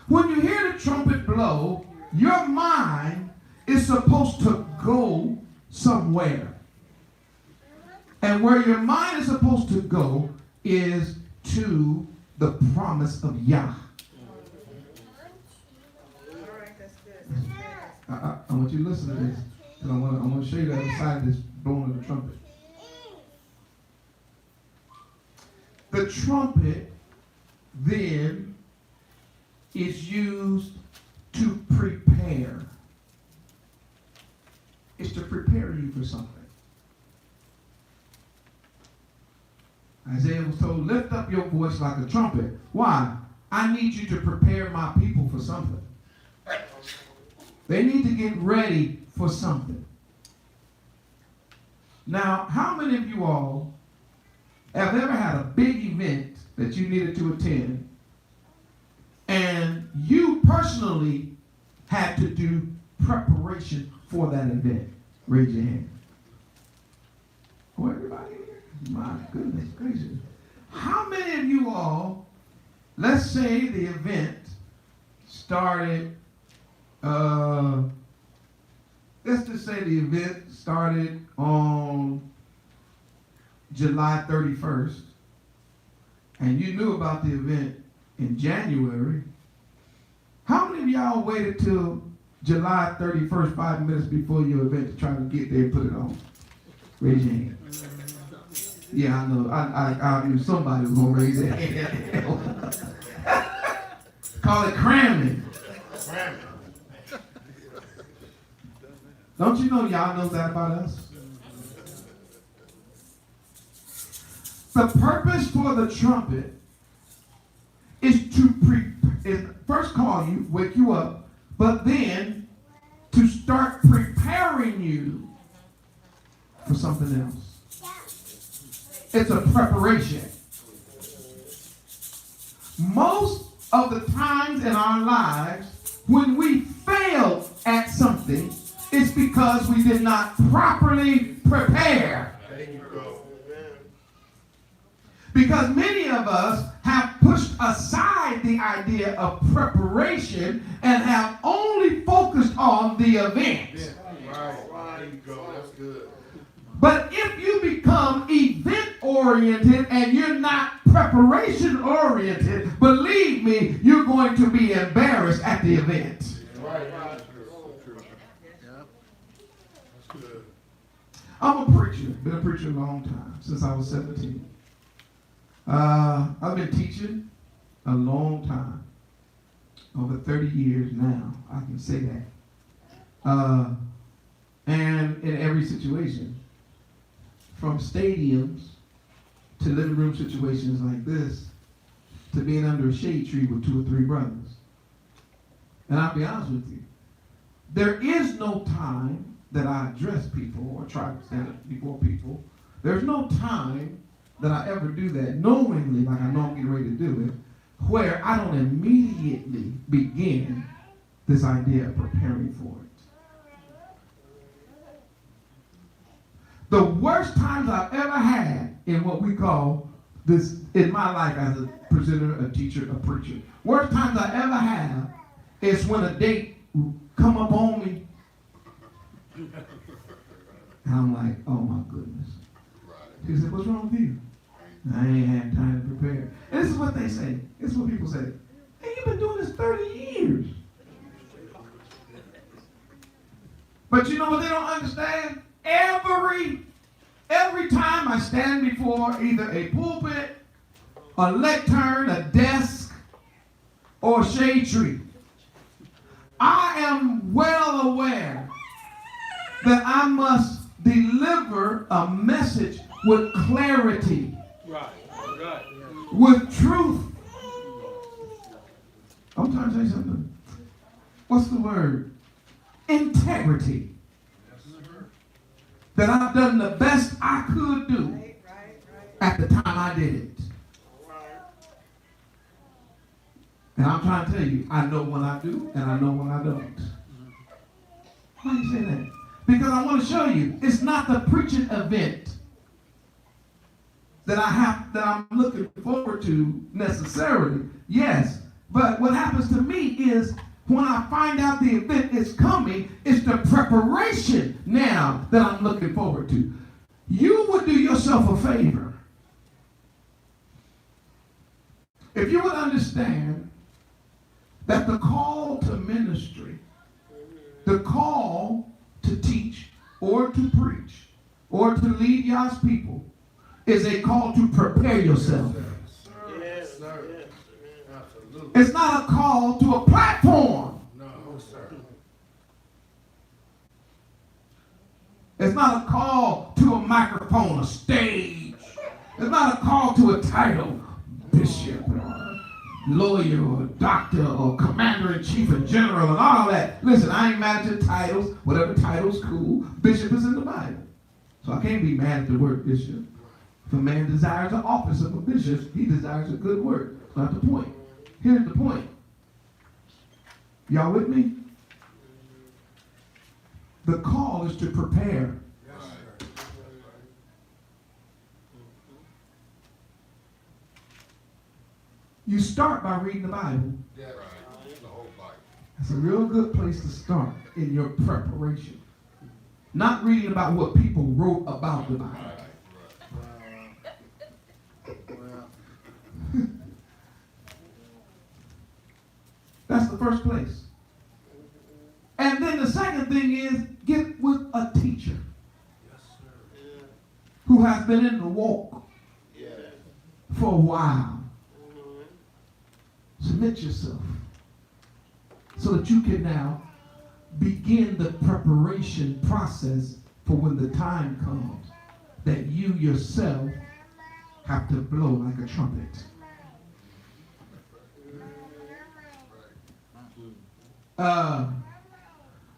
When you hear the trumpet blow, your mind is supposed to go somewhere. And where your mind is supposed to go is to the promise of Yah. I want you to listen to this. And I want to show you the other side of this blowing of the trumpet. The trumpet then is used to prepare. It's to prepare you for something. Isaiah was told, lift up your voice like a trumpet. Why? I need you to prepare my people for something. They need to get ready for something. Now, how many of you all have ever had a big event that you needed to attend and you personally had to do preparation for that event? Raise your hand. Oh, everybody here? My goodness gracious. How many of you all, let's say the event started, let's just say the event started on July 31st, and you knew about the event in January. How many of y'all waited till July 31st, 5 minutes before your event to try to get there and put it on? Raise your hand. Yeah, I know. I knew somebody was going to raise their hand. Call it cramming. Don't you know y'all know that about us? The purpose for the trumpet is to first call you, wake you up, but then to start preparing you for something else. It's a preparation. Most of the times in our lives, when we fail at something, it's because we did not properly prepare. Because many of us have pushed aside the idea of preparation and have only focused on the event. Yeah. Right. There you go. That's good. But if you become event-oriented and you're not preparation-oriented, believe me, you're going to be embarrassed at the event. Right. That's good. I'm a preacher. Been a preacher a long time, since I was 17. I've been teaching a long time. Over 30 years now, I can say that. And in every situation. From stadiums to living room situations like this, to being under a shade tree with 2 or 3 brothers. And I'll be honest with you, there is no time that I address people or try to stand up before people. There's no time that I ever do that knowingly, like I know I'm getting ready to do it, where I don't immediately begin this idea of preparing for it. The worst times I've ever had in what we call this, in my life as a presenter, a teacher, a preacher, worst times I ever have is when a date come up on me and I'm like, oh my goodness. She said, what's wrong with you? I ain't had time to prepare. And this is what they say. This is what people say. Hey, you've been doing this 30 years. But you know what they don't understand? Every time I stand before either a pulpit, a lectern, a desk, or a shade tree, I am well aware that I must deliver a message with clarity, with truth. I'm trying to say something. What's the word? Integrity. That I've done the best I could do at the time I did it. And I'm trying to tell you, I know when I do and I know when I don't. Why do you say that? Because I want to show you, it's not the preaching event that I'm looking forward to necessarily. Yes, but what happens to me is when I find out the event is coming, it's the preparation now that I'm looking forward to. You would do yourself a favor if you would understand that the call to ministry, the call to teach or to preach or to lead God's people is a call to prepare yourself. Yes, sir. Absolutely. It's not a call to a platform. No, sir. It's not a call to a microphone, a stage. It's not a call to a title, bishop, or lawyer, or doctor, or commander-in-chief, and general, and all that. Listen, I ain't mad at your titles. Whatever title's cool. Bishop is in the Bible. So I can't be mad at the word bishop. If a man desires the office of a bishop, he desires a good word. That's not the point. Here's the point. Y'all with me? The call is to prepare. Yes, sir. You start by reading the Bible. Yeah, right. The whole Bible. That's a real good place to start in your preparation. Not reading about what people wrote about the Bible. That's the first place. And then the second thing is get with a teacher who has been in the walk for a while. Submit yourself so that you can now begin the preparation process for when the time comes that you yourself have to blow like a trumpet.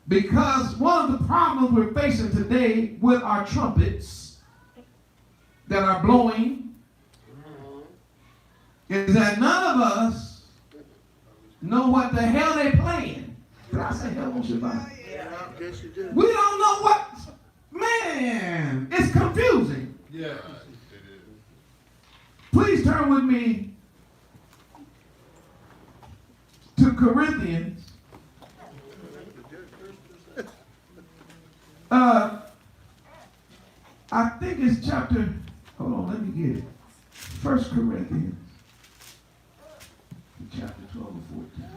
Because one of the problems we're facing today with our trumpets that are blowing is that none of us know what the hell they're playing. Did I say hell on Shabbat? Yes, you do. We don't know what. Man, it's confusing. Yeah. Please turn with me to Corinthians. I think it's chapter, hold on, let me get it. 1 Corinthians, chapter 12 and 14.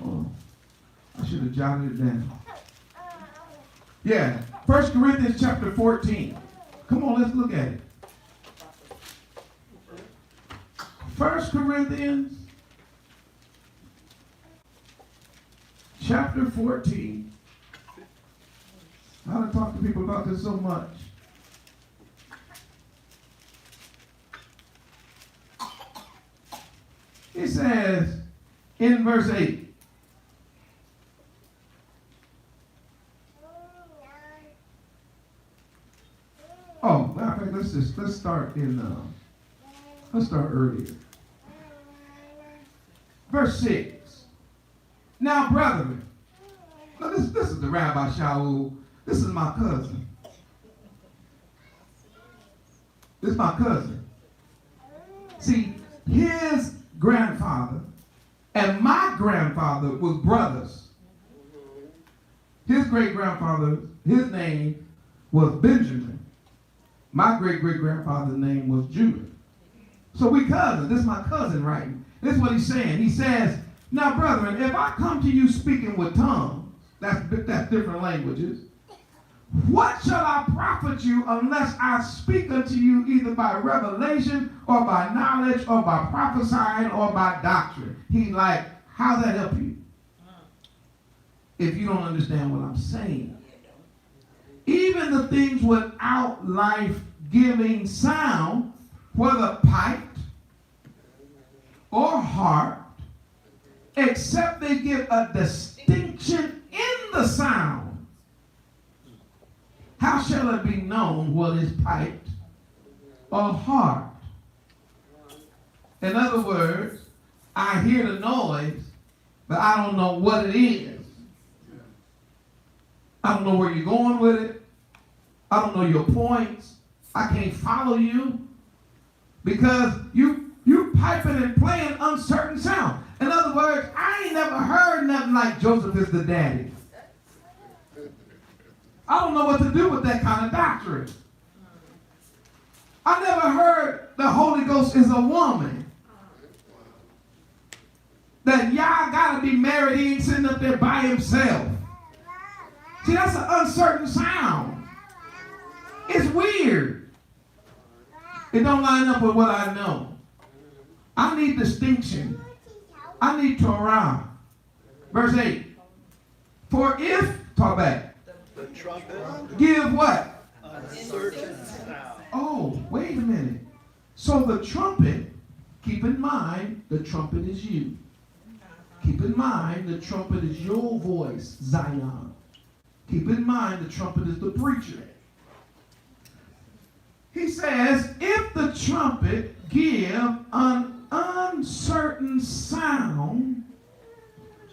Hold on. I should have jotted it down. Yeah, 1 Corinthians chapter 14. Come on, let's look at it. 1 Corinthians chapter 14. I don't talk to people about this so much. It says in verse 8. Oh, matter of fact, let's start earlier. Verse 6. Now, brethren, now this is the Rabbi Shaul. This is my cousin. This is my cousin. See, his grandfather and my grandfather was brothers. His great-grandfather, his name was Benjamin. My great-great-grandfather's name was Judah. So we cousins. This is my cousin writing. This is what he's saying. He says, now, brethren, if I come to you speaking with tongues, that's different languages, what shall I profit you unless I speak unto you either by revelation or by knowledge or by prophesying or by doctrine? He's like, how's that help you? If you don't understand what I'm saying. Even the things without life-giving sound, whether piped or harped, except they give a distinction in the sound, how shall it be known what is piped or harped? In other words, I hear the noise, but I don't know what it is. I don't know where you're going with it. I don't know your points. I can't follow you because you piping and playing uncertain sound. In other words, I ain't never heard nothing like Joseph is the daddy. I don't know what to do with that kind of doctrine. I never heard the Holy Ghost is a woman. That y'all gotta be married, he ain't sitting up there by himself. See, that's an uncertain sound. It's weird. It don't line up with what I know. I need distinction. I need Torah. Verse 8. For if, talk back. The trumpet. Give what? Uncertain sound. Oh, wait a minute. So the trumpet, keep in mind, the trumpet is you. Keep in mind, the trumpet is your voice, Zion. Keep in mind, the trumpet is the preacher. He says, if the trumpet give an uncertain sound,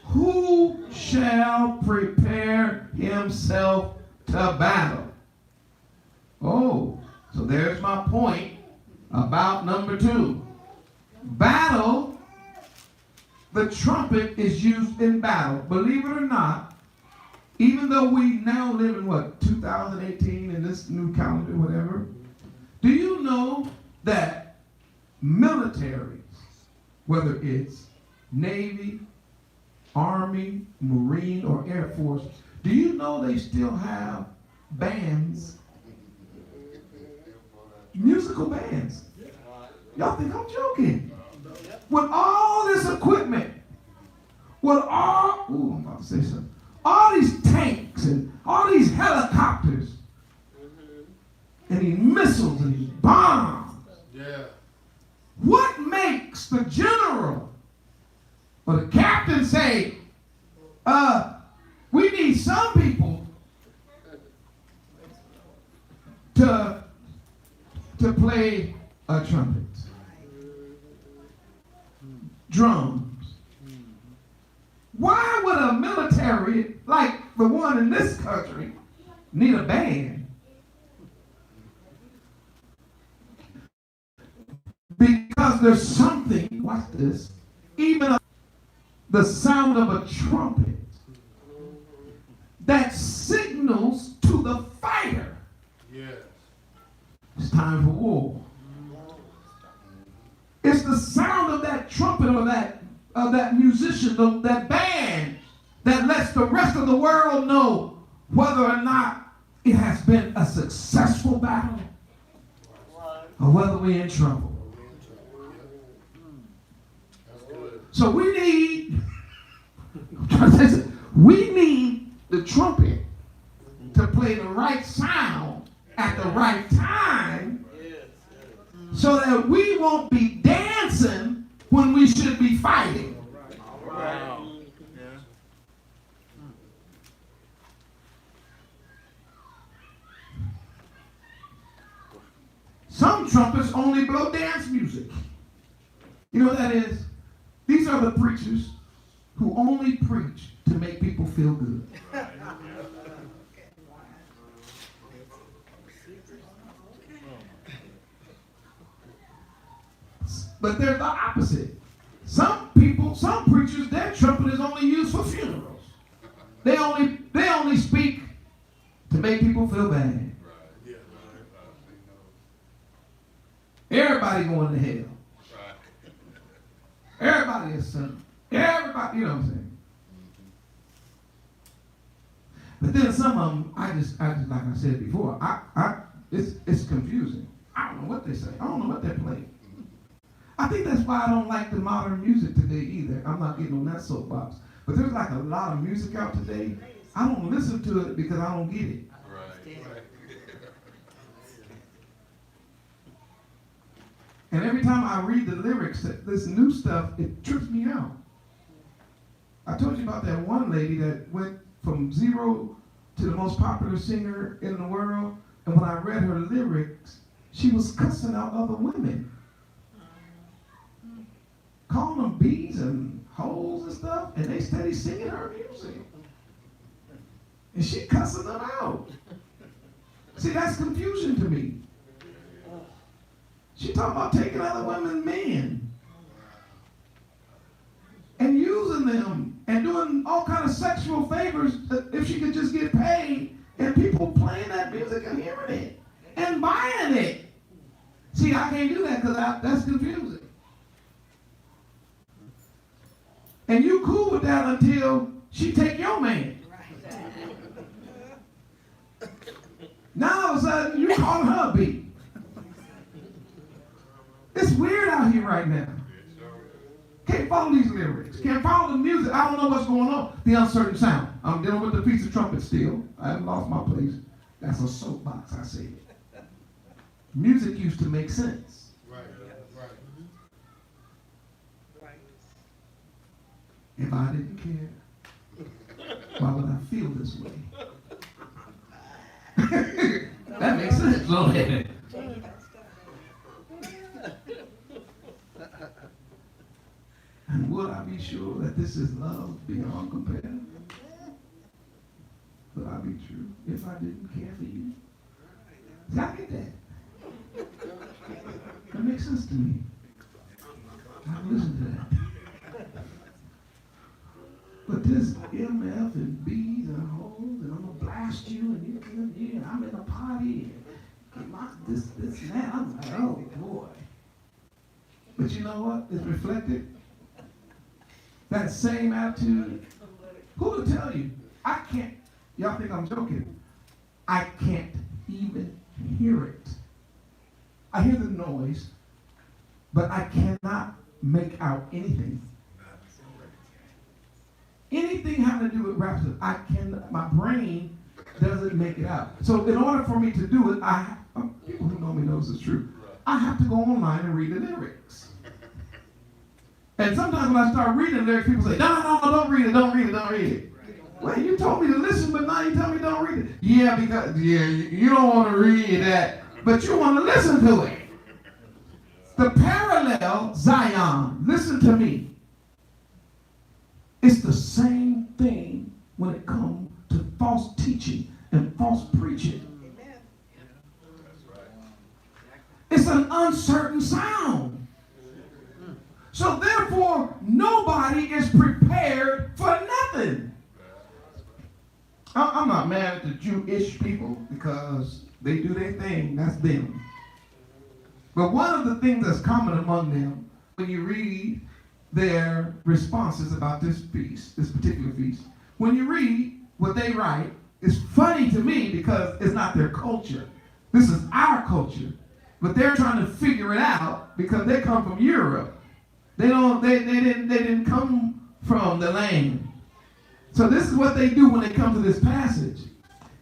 who shall prepare himself to battle? Oh, so there's my point about number 2. Battle, the trumpet is used in battle. Believe it or not, even though we now live in what, 2018 in this new calendar, whatever, do you know that militaries, whether it's Navy, Army, Marine, or Air Force, do you know they still have bands, musical bands? Y'all think I'm joking? With all this equipment, with all, ooh, I'm about to say something. All these tanks and all these helicopters and these missiles and these bombs. Yeah. What makes the general or the captain say, we need some people to play a trumpet, drums? Why would a military like the one in this country need a band? Because there's something, watch this, even the sound of a trumpet that signals to the fighter. Yes. It's time for war. It's the sound of that trumpet or that musician, that band that lets the rest of the world know whether or not it has been a successful battle or whether we're in trouble. So we need the trumpet to play the right sound at the right time so that we won't be dancing when we should be fighting. Wow. Yeah. Some trumpets only blow dance music. You know what that is? These are the preachers who only preach to make people feel good. But they're the opposite. Some preachers, their trumpet is only used for funerals. They only speak to make people feel bad. Yeah. Everybody going to hell. Everybody is sinner. Everybody, you know what I'm saying? But then some of them, I just like I said before, it's confusing. I don't know what they say. I don't know what they're playing. I think that's why I don't like the modern music today either. I'm not getting on that soapbox. But there's like a lot of music out today. I don't listen to it because I don't get it. Right. And every time I read the lyrics, this new stuff, it trips me out. I told you about that one lady that went from zero to the most popular singer in the world. And when I read her lyrics, she was cussing out other women. Calling them bees and hoes and stuff. And they steady singing her music. And she cussing them out. See, that's confusion to me. She talking about taking other women's men and using them and doing all kind of sexual favors if she could just get paid, and people playing that music and hearing it and buying it. See, I can't do that because that's confusing. And you cool with that until she take your man. Now all of a sudden you calling her a bee. It's weird out here right now. Can't follow these lyrics. Can't follow the music. I don't know what's going on. The uncertain sound. I'm dealing with the piece of trumpet still. I haven't lost my place. That's a soapbox, I say. Music used to make sense. Right. If I didn't care, why would I feel this way? That makes sense, don't it? And would I be sure that this is love beyond compare? Would I be true if I didn't care for you? See, I get that. That makes sense to me. I listen to that. But this MF and B's and hoes, and I'm gonna blast you, and you can, yeah, I'm in a party, and get my this and that. I'm like, oh boy. But you know what? It's reflected. That same attitude. Who will tell you? I can't. Y'all think I'm joking? I can't even hear it. I hear the noise, but I cannot make out anything. Anything having to do with rap, my brain doesn't make it out. So in order for me to do it, people who know me knows it's true. I have to go online and read the lyrics. And sometimes when I start reading the lyrics, people say, no, don't read it. Well, you told me to listen, but now you tell me don't read it. Yeah, because you don't want to read that, but you want to listen to it. The parallel, Zion, listen to me. It's the same thing when it comes to false teaching and false preaching. Amen. It's an uncertain sound. So therefore, nobody is prepared for nothing. I'm not mad at the Jewish people because they do their thing. That's them. But one of the things that's common among them, when you read their responses about this feast, this particular feast, when you read what they write, it's funny to me because it's not their culture. This is our culture. But they're trying to figure it out because they come from Europe. They didn't come from the land. So this is what they do when they come to this passage.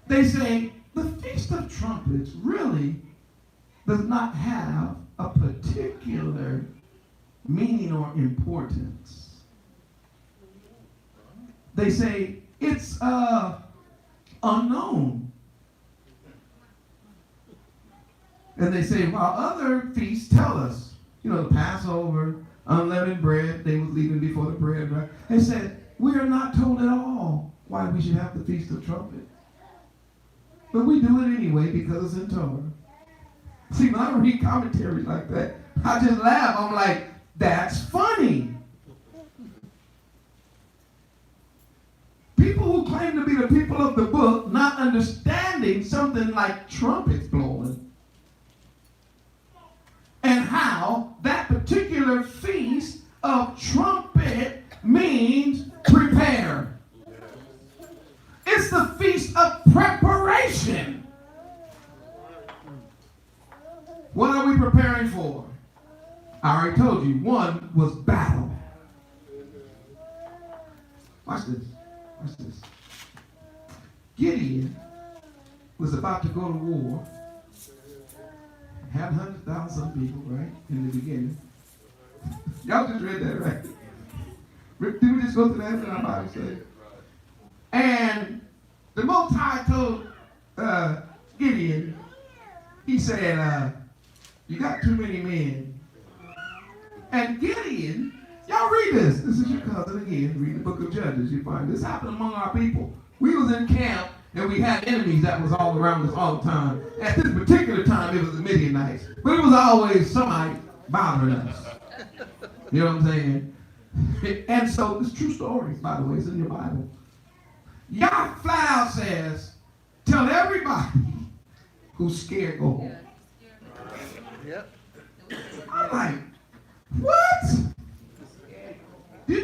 They say, the Feast of Trumpets really does not have a particular meaning or importance. They say it's unknown. And they say, while other feasts tell us, the Passover, unleavened bread, they was leaving before the bread, right? They said, we are not told at all why we should have the Feast of Trumpet. But we do it anyway because it's in Torah. See, when I read commentaries like that, I just laugh. I'm like, that's funny. People who claim to be the people of the book, not understanding something like trumpets blowing, and how that particular feast of trumpet means prepare. It's the feast of preparation. What are we preparing for? I already told you. One was battle. Watch this. Watch this. Gideon was about to go to war. Had 100,000 people, right? In the beginning. Y'all just read that, right? Did we just go through that in our Bible study? And the Most High told Gideon, he said, you got too many men. And Gideon, y'all read this. This is your cousin again. Read the book of Judges. You find this happened among our people. We was in camp and we had enemies that was all around us all the time. At this particular time, it was the Midianites. But it was always somebody bothering us. You know what I'm saying? And so, this is true story, by the way. It's in your Bible. Yah flat out says, tell everybody who's scared, go home. Yep. I'm like, what? You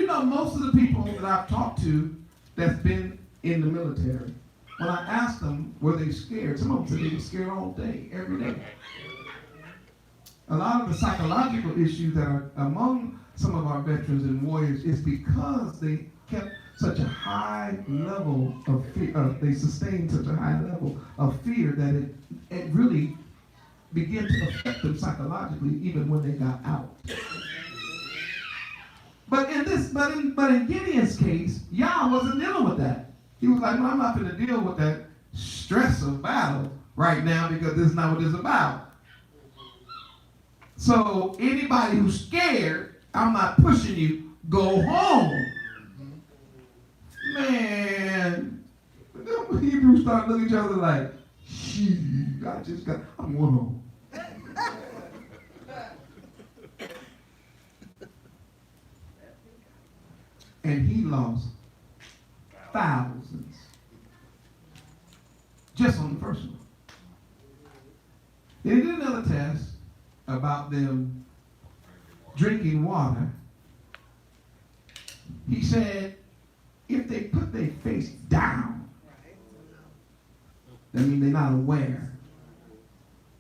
know most of the people that I've talked to that's been in the military, when I asked them, were they scared? Some of them said they were scared all day, every day. A lot of the psychological issues that are among some of our veterans and warriors is because they kept such a high level of fear, they sustained such a high level of fear that it really began to affect them psychologically even when they got out. But in Gideon's case, Yah wasn't dealing with that. He was like, well, I'm not going to deal with that stress of battle right now because this is not what this is about. So anybody who's scared, I'm not pushing you, go home. Man, the Hebrews start looking at each other like, I'm going home. And he lost thousands just on the first one. They did another test about them drinking water. He said, if they put their face down, that means they're not aware.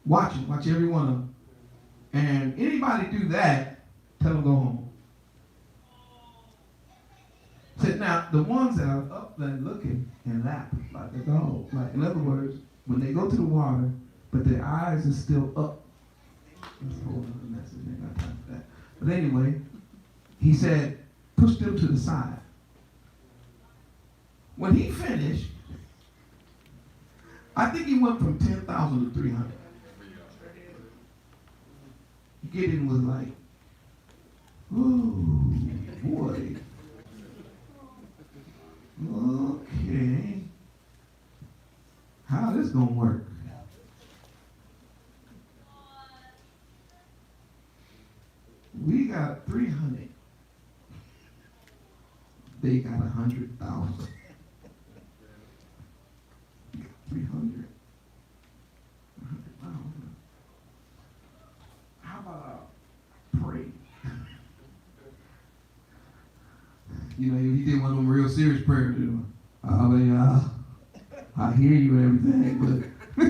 Watch every one of them. And anybody do that, tell them go home. Said now the ones that are up there looking and lapping like a dog, like in other words, when they go to the water, but their eyes are still up. But anyway, he said, push them to the side. When he finished, I think he went from 10,000 to 300. Gideon was like, ooh, boy. Okay. How this gonna work? We got 300. They got 100,000. 300. 100,000. How about pray? You know, he did one of them real serious prayers. You know, I hear you and everything, but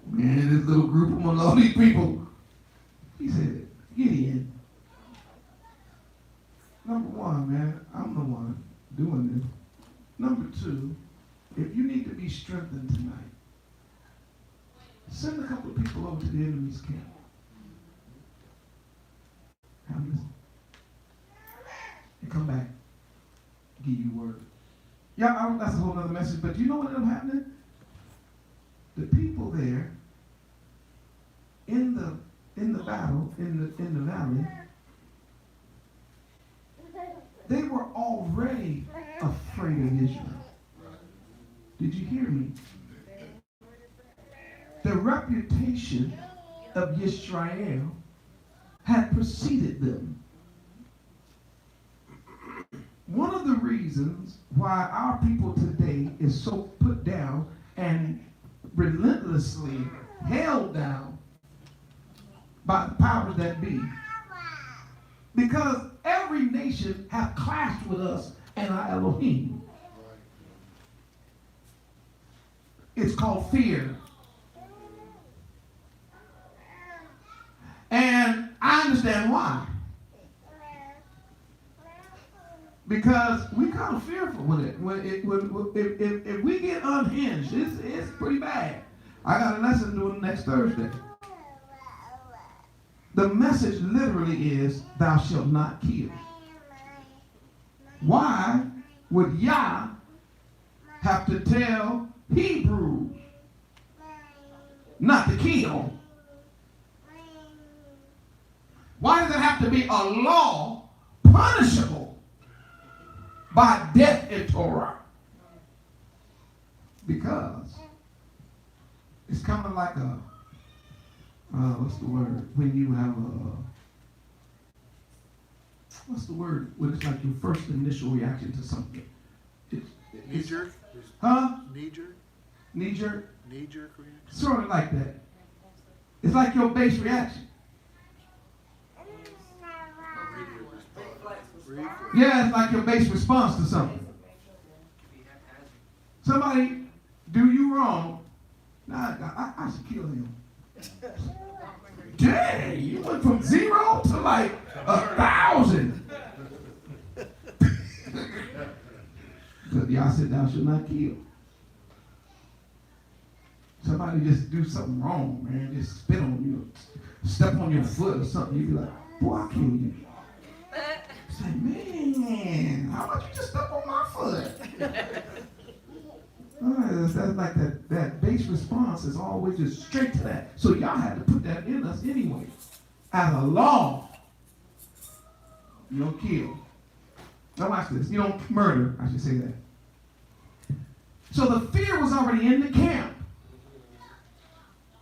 man, this little group among all these people. He said, Gideon, number one, man, I'm the one doing this. Number two, if you need to be strengthened tonight, send a couple of people over to the enemy's camp. And come back, give you word. Yeah, that's a whole other message. But do you know what ended up happening? The people there in the battle in the valley, they were already afraid of Israel. Did you hear me? The reputation of Israel had preceded them. One of the reasons why our people today is so put down and relentlessly held down by the powers that be, because every nation have clashed with us and our Elohim. It's called fear. And I understand why. Because we kind of fearful if we get unhinged, it's pretty bad. I got a lesson to do next Thursday. The message literally is, thou shalt not kill. Why would Yah have to tell Hebrews not to kill? Why does it have to be a law punishable by death in Torah? Because it's kind of like a, what's the word? When you have what's the word? When it's like your first initial reaction to something. Knee jerk? Huh? Knee jerk? Knee jerk? Knee jerk reaction? Sort of like that. It's like your base reaction. Yeah, it's like your base response to something. Somebody do you wrong. Nah, I should kill him. Dang, you went from 0 to like 1,000. But y'all said thou shalt not kill. Somebody just do something wrong, man. Just spit on you, step on your foot or something. You be like, boy, I'll kill you. Say, man, how about you just step on my foot? That's like that base response is always just straight to that. So y'all had to put that in us anyway. As a law, you don't kill. Now watch this. You don't murder, I should say that. So the fear was already in the camp,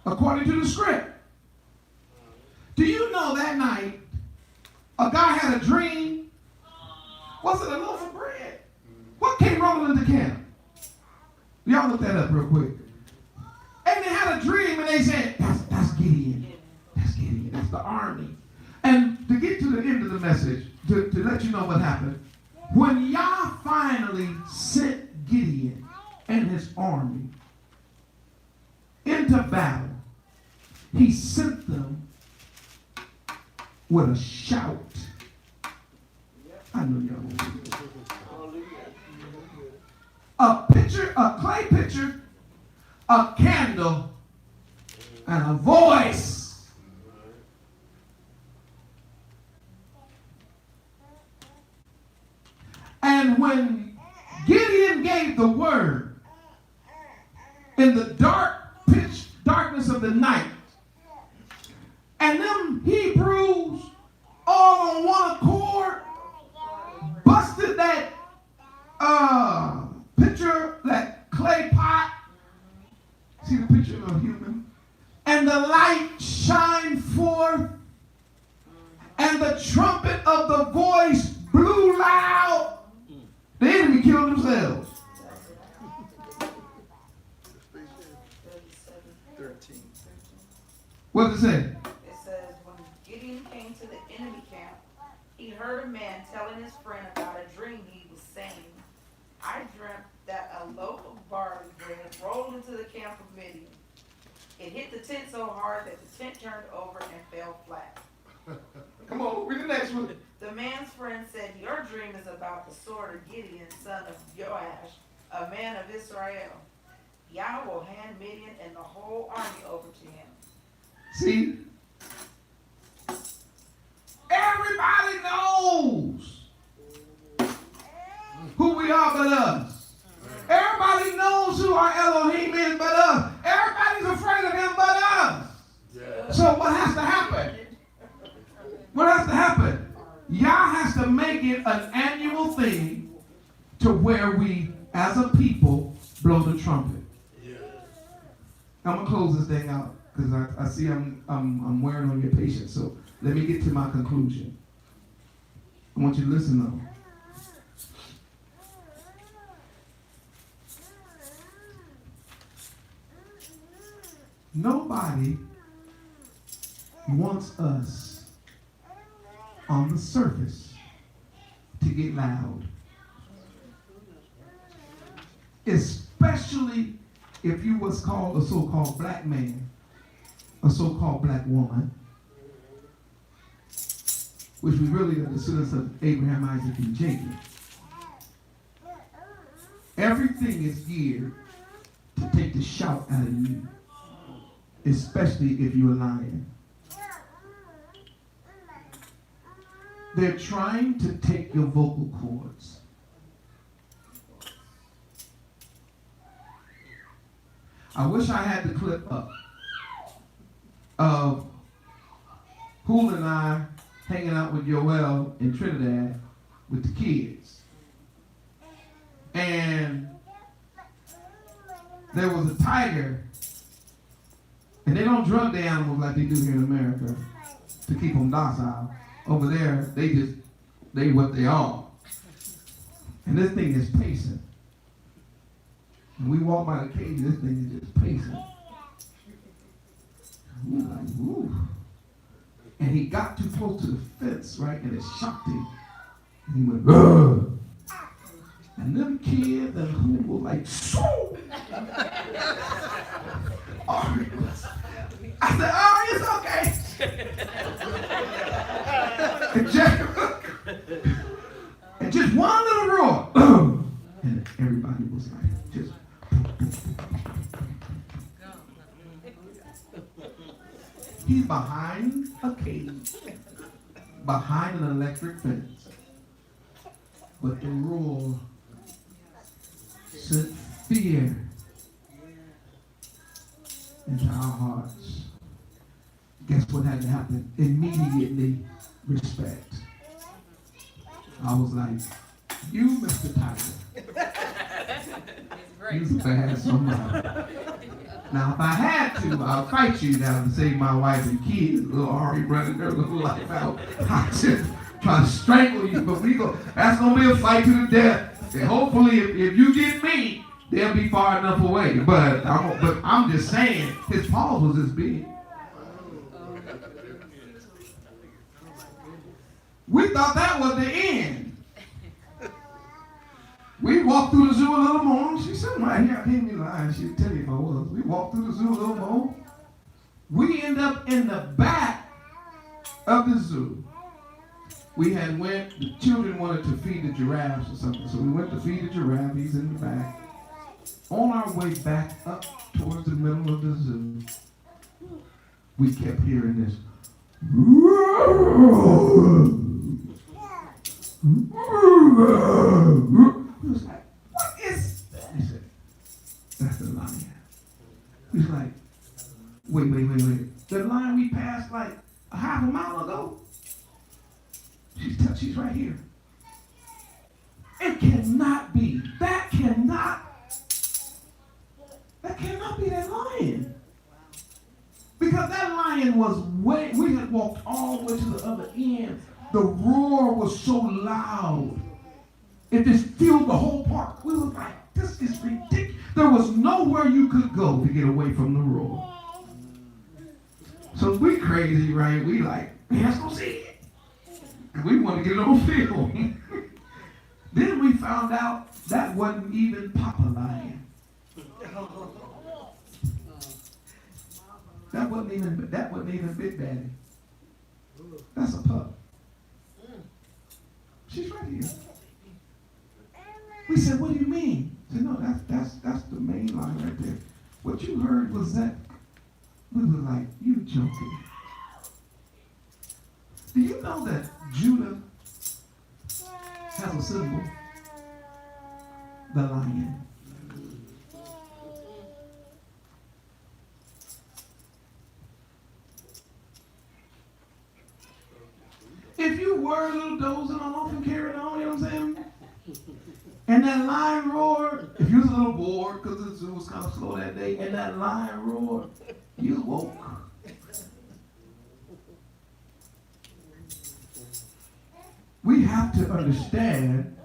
according to the script. Do you know that night, a guy had a dream? Was it a loaf of bread? What came rolling in the camp? Y'all look that up real quick. And they had a dream and they said, that's Gideon. That's Gideon. That's the army. And to get to the end of the message, to let you know what happened, when Yah finally sent Gideon and his army into battle, he sent them with a shout. I know y'all won't do that. A pitcher, a clay pitcher, a candle, and a voice. And when Gideon gave the word in the pitch darkness of the night, and them Hebrews all on one accord busted that picture, that clay pot. See the picture of a human? And the light shined forth, and the trumpet of the voice blew loud. The enemy killed themselves. 13. What does it say? It says, when Gideon came to the enemy camp, he heard a man telling his friend about a dream he was saying, I dreamt that a loaf of barley bread rolled into the camp of Midian. It hit the tent so hard that the tent turned over and fell flat. Come on, read the next one. The man's friend said, your dream is about the sword of Gideon, son of Joash, a man of Israel. Yah will hand Midian and the whole army over to him. See? Everybody So what has to happen? What has to happen? Y'all has to make it an annual thing to where we, as a people, blow the trumpet. I'm gonna close this thing out because I see I'm wearing on your patience. So let me get to my conclusion. I want you to listen though. Nobody wants us on the surface to get loud. Especially if you was called a so-called black man, a so-called black woman, which we really are the descendants of Abraham, Isaac, and Jacob. Everything is geared to take the shout out of you, especially if you're lying. They're trying to take your vocal cords. I wish I had the clip up of Poole and I hanging out with Yoel in Trinidad with the kids. And there was a tiger, and they don't drug the animals like they do here in America to keep them docile. Over there, they what they are. And this thing is pacing. And we walk by the cage, this thing is just pacing. We're like, ooh. And he got too close to the fence, right? And it shocked him. And he went, ugh. And them kids and who were like, so. I said, oh, it's okay. And just one little roar. And everybody was like, just. He's behind a cage, behind an electric fence. But the roar sent fear into our hearts. Guess what had to happen? Immediately, respect. I was like, you, Mr. Tiger, you's a bad somebody. Now, if I had to, I'll fight you now to save my wife and kids. Little Ari running their little life out. I just try to strangle you, but that's going to be a fight to the death. And hopefully, if you get me, they'll be far enough away. But I'm just saying, his paws was this big. We thought that was the end. We walked through the zoo a little more. She said, right here, I can't be lying. She'll tell you if I was. We walked through the zoo a little more. We end up in the back of the zoo. The children wanted to feed the giraffes or something. So we went to feed the giraffe. He's in the back. On our way back up towards the middle of the zoo, we kept hearing this. He was like, what is that? He said, that's the lion. He was like, wait. The lion we passed like a half a mile ago? She's right here. It cannot be. That cannot be that lion. Because that lion was we had walked all the way to the other end. The roar was so loud. It just filled the whole park. We were like, this is ridiculous. There was nowhere you could go to get away from the roar. So we crazy, right? We like, man, let's go see it. And we want to get it on film. Then we found out that wasn't even Papa Lion. That wasn't even Big Daddy. That's a pup. She's right here. We said, what do you mean? He said, no, that's the main line right there. What you heard was that. We were like, you joking. Do you know that Judah has a symbol? The lion. were a little dozing off and carrying on, you know what I'm saying? And that lion roared. If you was a little bored, because it was kind of slow that day, and that lion roared, you woke. We have to understand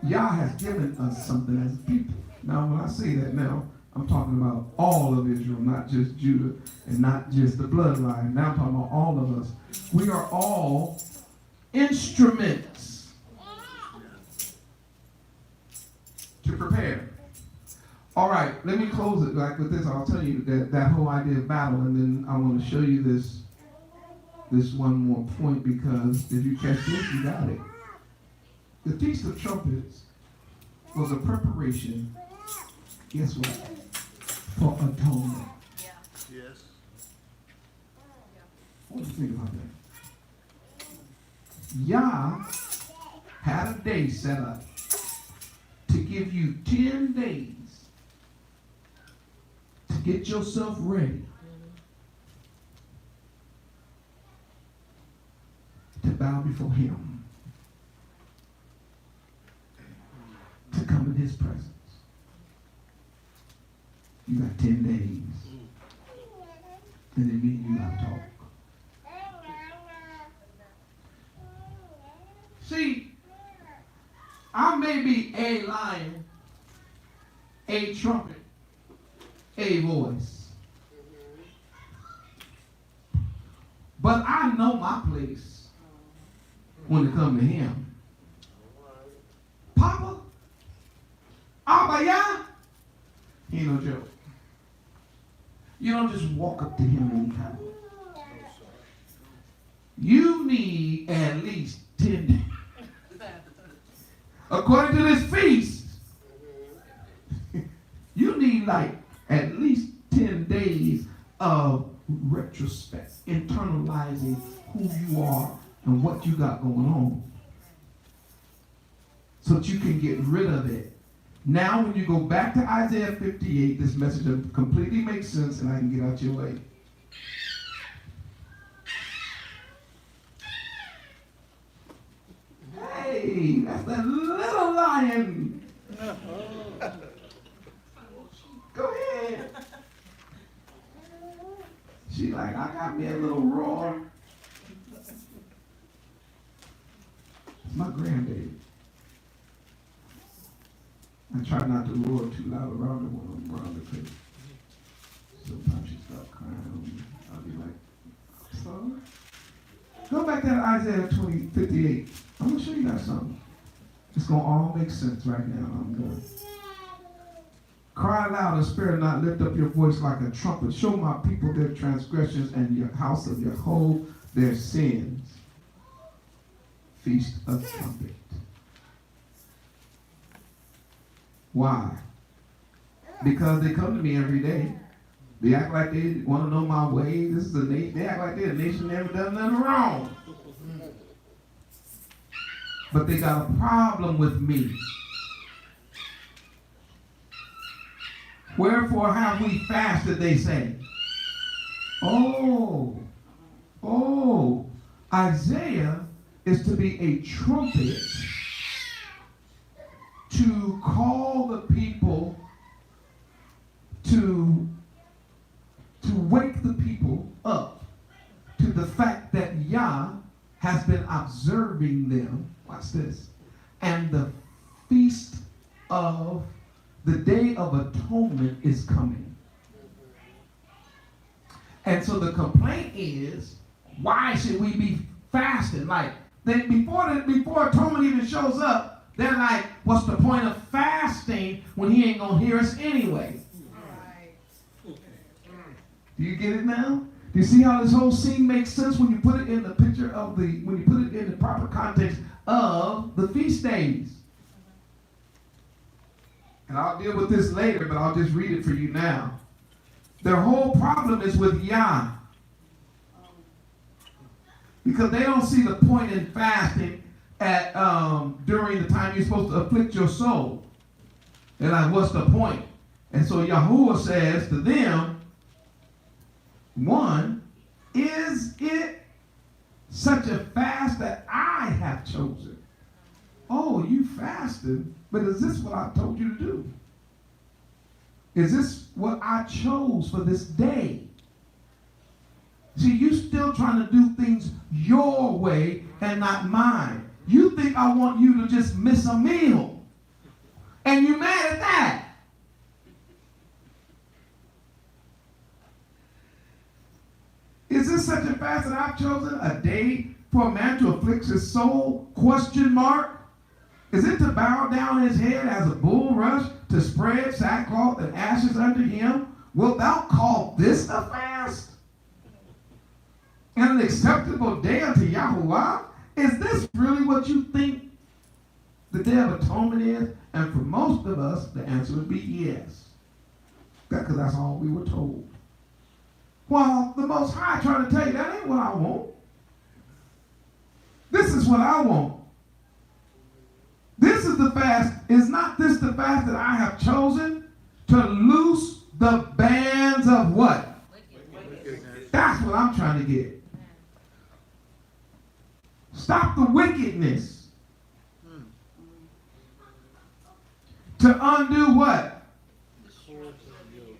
Yah has given us something as people. Now, when I say that now, I'm talking about all of Israel, not just Judah and not just the bloodline. Now I'm talking about all of us. We are all instruments to prepare. All right, let me close it like with this. I'll tell you that whole idea of battle, and then I want to show you this one more point, because if you catch this, you got it. The Feast of Trumpets was a preparation, guess what, for atonement. Yes. What do you think about that? Yah had a day set up to give you 10 days to get yourself ready to bow before him, to come in his presence. You got 10 days, and then me and you got to talk. See, I may be a lion, a trumpet, a voice, but I know my place when it comes to him. Papa, Abaya, he ain't no joke. You don't just walk up to him anytime. You need at least 10 days. According to this feast, you need like at least 10 days of retrospect, internalizing who you are and what you got going on, so that you can get rid of it. Now, when you go back to Isaiah 58, this message completely makes sense, and I can get out your way. Hey, that's that little lion. Go ahead. She like, I got me a little roar. It's my grandbaby. I try not to roar too loud around her when I'm around her, because sometimes she starts crying on me. I'll be like, I'm sorry. Go back to Isaiah 58. I'm going to show you guys something. It's going to all make sense right now. I'm done. Cry loud and spare not, lift up your voice like a trumpet. Show my people their transgressions and your house of Jehovah their sins. Feast of Trumpet. Why? Because they come to me every day. They act like they want to know my way. This is a nation. They act like they're a nation never done nothing wrong. But they got a problem with me. Wherefore have we fasted, they say. Oh, Isaiah is to be a trumpet to call the people to wake the people up to the fact that Yah has been observing them. Watch this. And the feast of the Day of Atonement is coming. And so the complaint is, why should we be fasting? Like, before atonement even shows up, they're like, what's the point of fasting when he ain't going to hear us anyway? Do you get it now? Do you see how this whole scene makes sense when you put it in the picture of when you put it in the proper context of the feast days? And I'll deal with this later, but I'll just read it for you now. Their whole problem is with Yah. Because they don't see the point in fasting at during the time you're supposed to afflict your soul. They're like, what's the point? And so Yahuwah says to them, one, is it such a fast that I I have chosen. Oh, you fasted, but is this what I told you to do? Is this what I chose for this day? See, you still trying to do things your way and not mine. You think I want you to just miss a meal. And you mad at that. Is this such a fast that I've chosen? A day for a man to afflict his soul? Question mark. Is it to bow down his head as a bulrush, to spread sackcloth and ashes under him? Wilt thou call this a fast? And an acceptable day unto Yahuwah? Is this really what you think the Day of Atonement is? And for most of us, the answer would be yes. Because that's all we were told. Well, the Most High trying to tell you, that ain't what I want. This is what I want. This is the fast. Is not this the fast that I have chosen? To loose the bands of what? That's what I'm trying to get. Stop the wickedness. To undo what?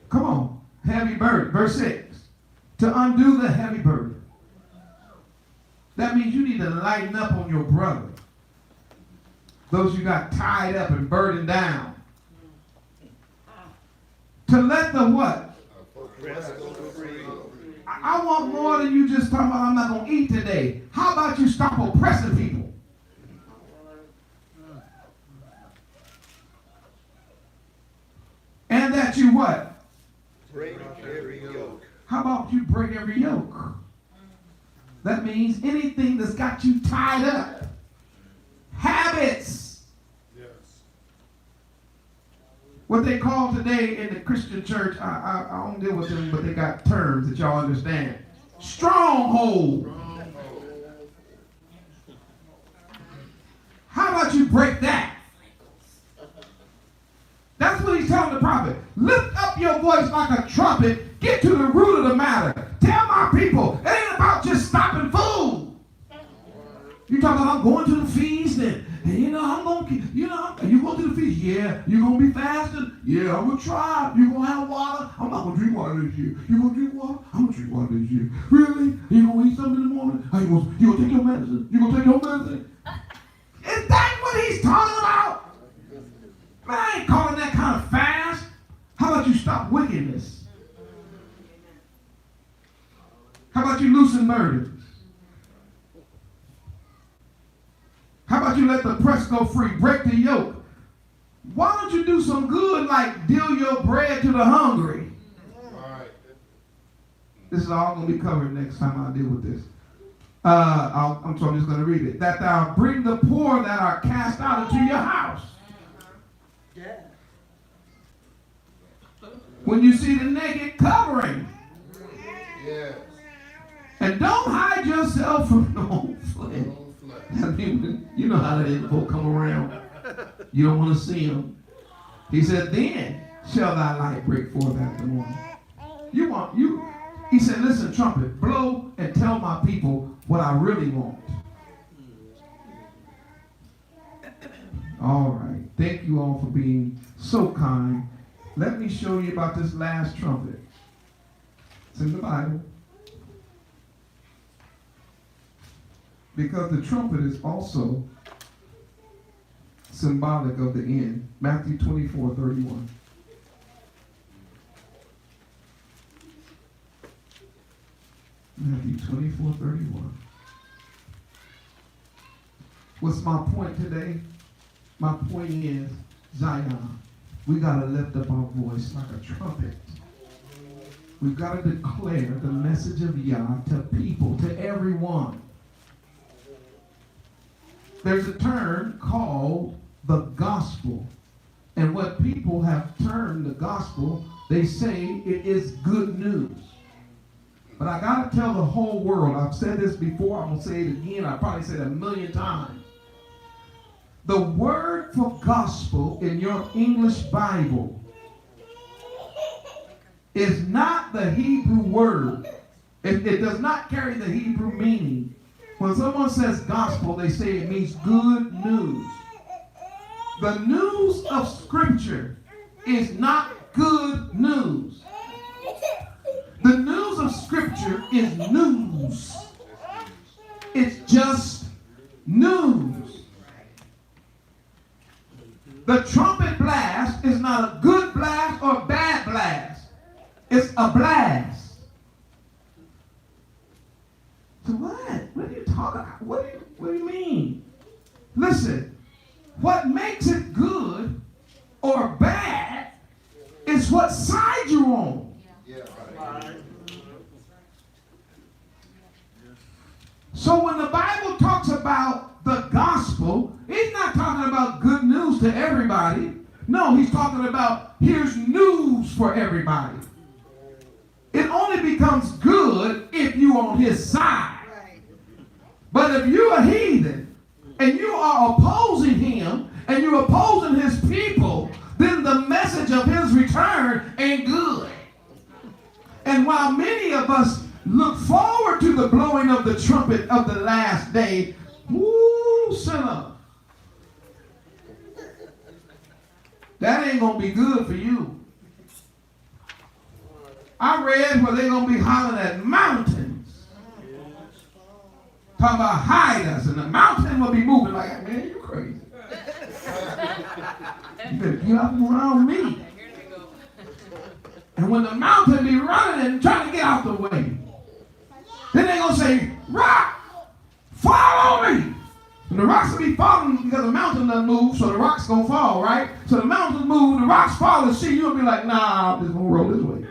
Come on. Heavy burden. Verse 6. To undo the heavy burden. That means you need to lighten up on your brother. Those you got tied up and burdened down. To let the what? I want more than you just talking about I'm not going to eat today. How about you stop oppressing people? And that you what? Break every yoke. How about you break every yoke? That means anything that's got you tied up. Habits. Yes. What they call today in the Christian church, I don't deal with them, but they got terms that y'all understand. Stronghold. How about you break that? That's what he's telling the prophet. Lift up your voice like a trumpet. Get to the root of the matter. Tell my people, it ain't about just stopping food. You talking about I'm going to the feast and you know, I'm going to, you know, you go to the feast. Yeah, you going to be fasting. Yeah, I'm going to try. You going to have water. I'm not going to drink water this year. You going to drink water? I'm going to drink water this year. Really? You going to eat something in the morning? Are you going to take your medicine? You going to take your medicine? Is that what he's talking about? Man, I ain't calling that kind of fast. How about you stop wickedness? How about you loosen murders? How about you let the oppressed go free? Break the yoke. Why don't you do some good like deal your bread to the hungry? All right. This is all going to be covered next time I deal with this. I'm just going to read it. That thou bring the poor that are cast out into your house. Yeah. When you see the naked, covering. Yes. And don't hide yourself from no flesh. I mean, you know how that is, folk come around. You don't want to see them. He said, then shall thy light break forth after the morning. He said, listen, trumpet, blow and tell my people what I really want. All right. Thank you all for being so kind. Let me show you about this last trumpet. It's in the Bible. Because the trumpet is also symbolic of the end. Matthew 24:31. Matthew 24:31. What's my point today? My point is, Zion, we got to lift up our voice like a trumpet. We've got to declare the message of Yah to people, to everyone. There's a term called the gospel. And what people have termed the gospel, they say it is good news. But I got to tell the whole world, I've said this before, I'm going to say it again, I probably said it 1,000,000 times. The word for gospel in your English Bible is not the Hebrew word. It does not carry the Hebrew meaning When someone says gospel, they say it means good news. The news of Scripture is not good news. The news of Scripture is news. It's just news. The trumpet blast is not a good blast or a bad blast. It's a blast. So what? What are you talking about? What do you mean? Listen, what makes it good or bad is what side you're on. Yeah, right. So when the Bible talks about the gospel, it's not talking about good news to everybody. No, he's talking about here's news for everybody. It only becomes good if you're on his side. But if you're a heathen and you are opposing him and you're opposing his people, then the message of his return ain't good. And while many of us look forward to the blowing of the trumpet of the last day, woo, sinner, that ain't going to be good for you. I read where they're going to be hollering at mountains. Talking about hide us, and the mountain will be moving like, man, you crazy. You better get up around me. And when the mountain be running and trying to get out the way, then they're going to say, rock, fall on me. And the rocks will be falling because the mountain doesn't move, so the rocks going to fall, right? So the mountain move, the rocks fall, and see, you'll be like, nah, I'm just going to roll this way.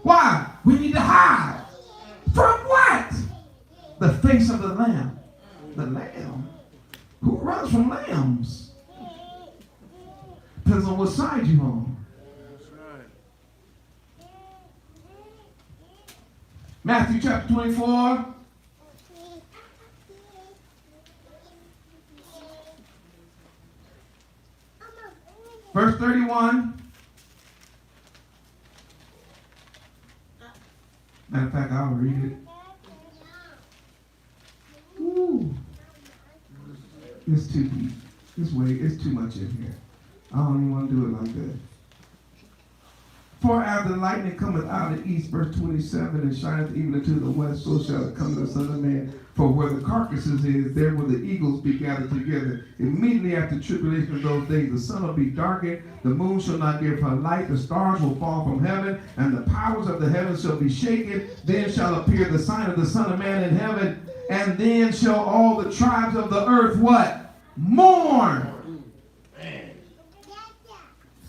Why? We need to hide. From what? The face of the lamb. The lamb? Who runs from lambs? Depends on what side you're on. That's right. Matthew chapter 24. Verse 31. Matter of fact, I'll read it. Ooh. It's too deep. It's too much in here. I don't even want to do it like that. For as the lightning cometh out of the east, verse 27, and shineth even into the west, so shall it come to the Son of Man. For where the carcasses is, there will the eagles be gathered together. Immediately after tribulation of those days, the sun will be darkened, the moon shall not give her light, the stars will fall from heaven, and the powers of the heavens shall be shaken. Then shall appear the sign of the Son of Man in heaven, and then shall all the tribes of the earth what? Mourn.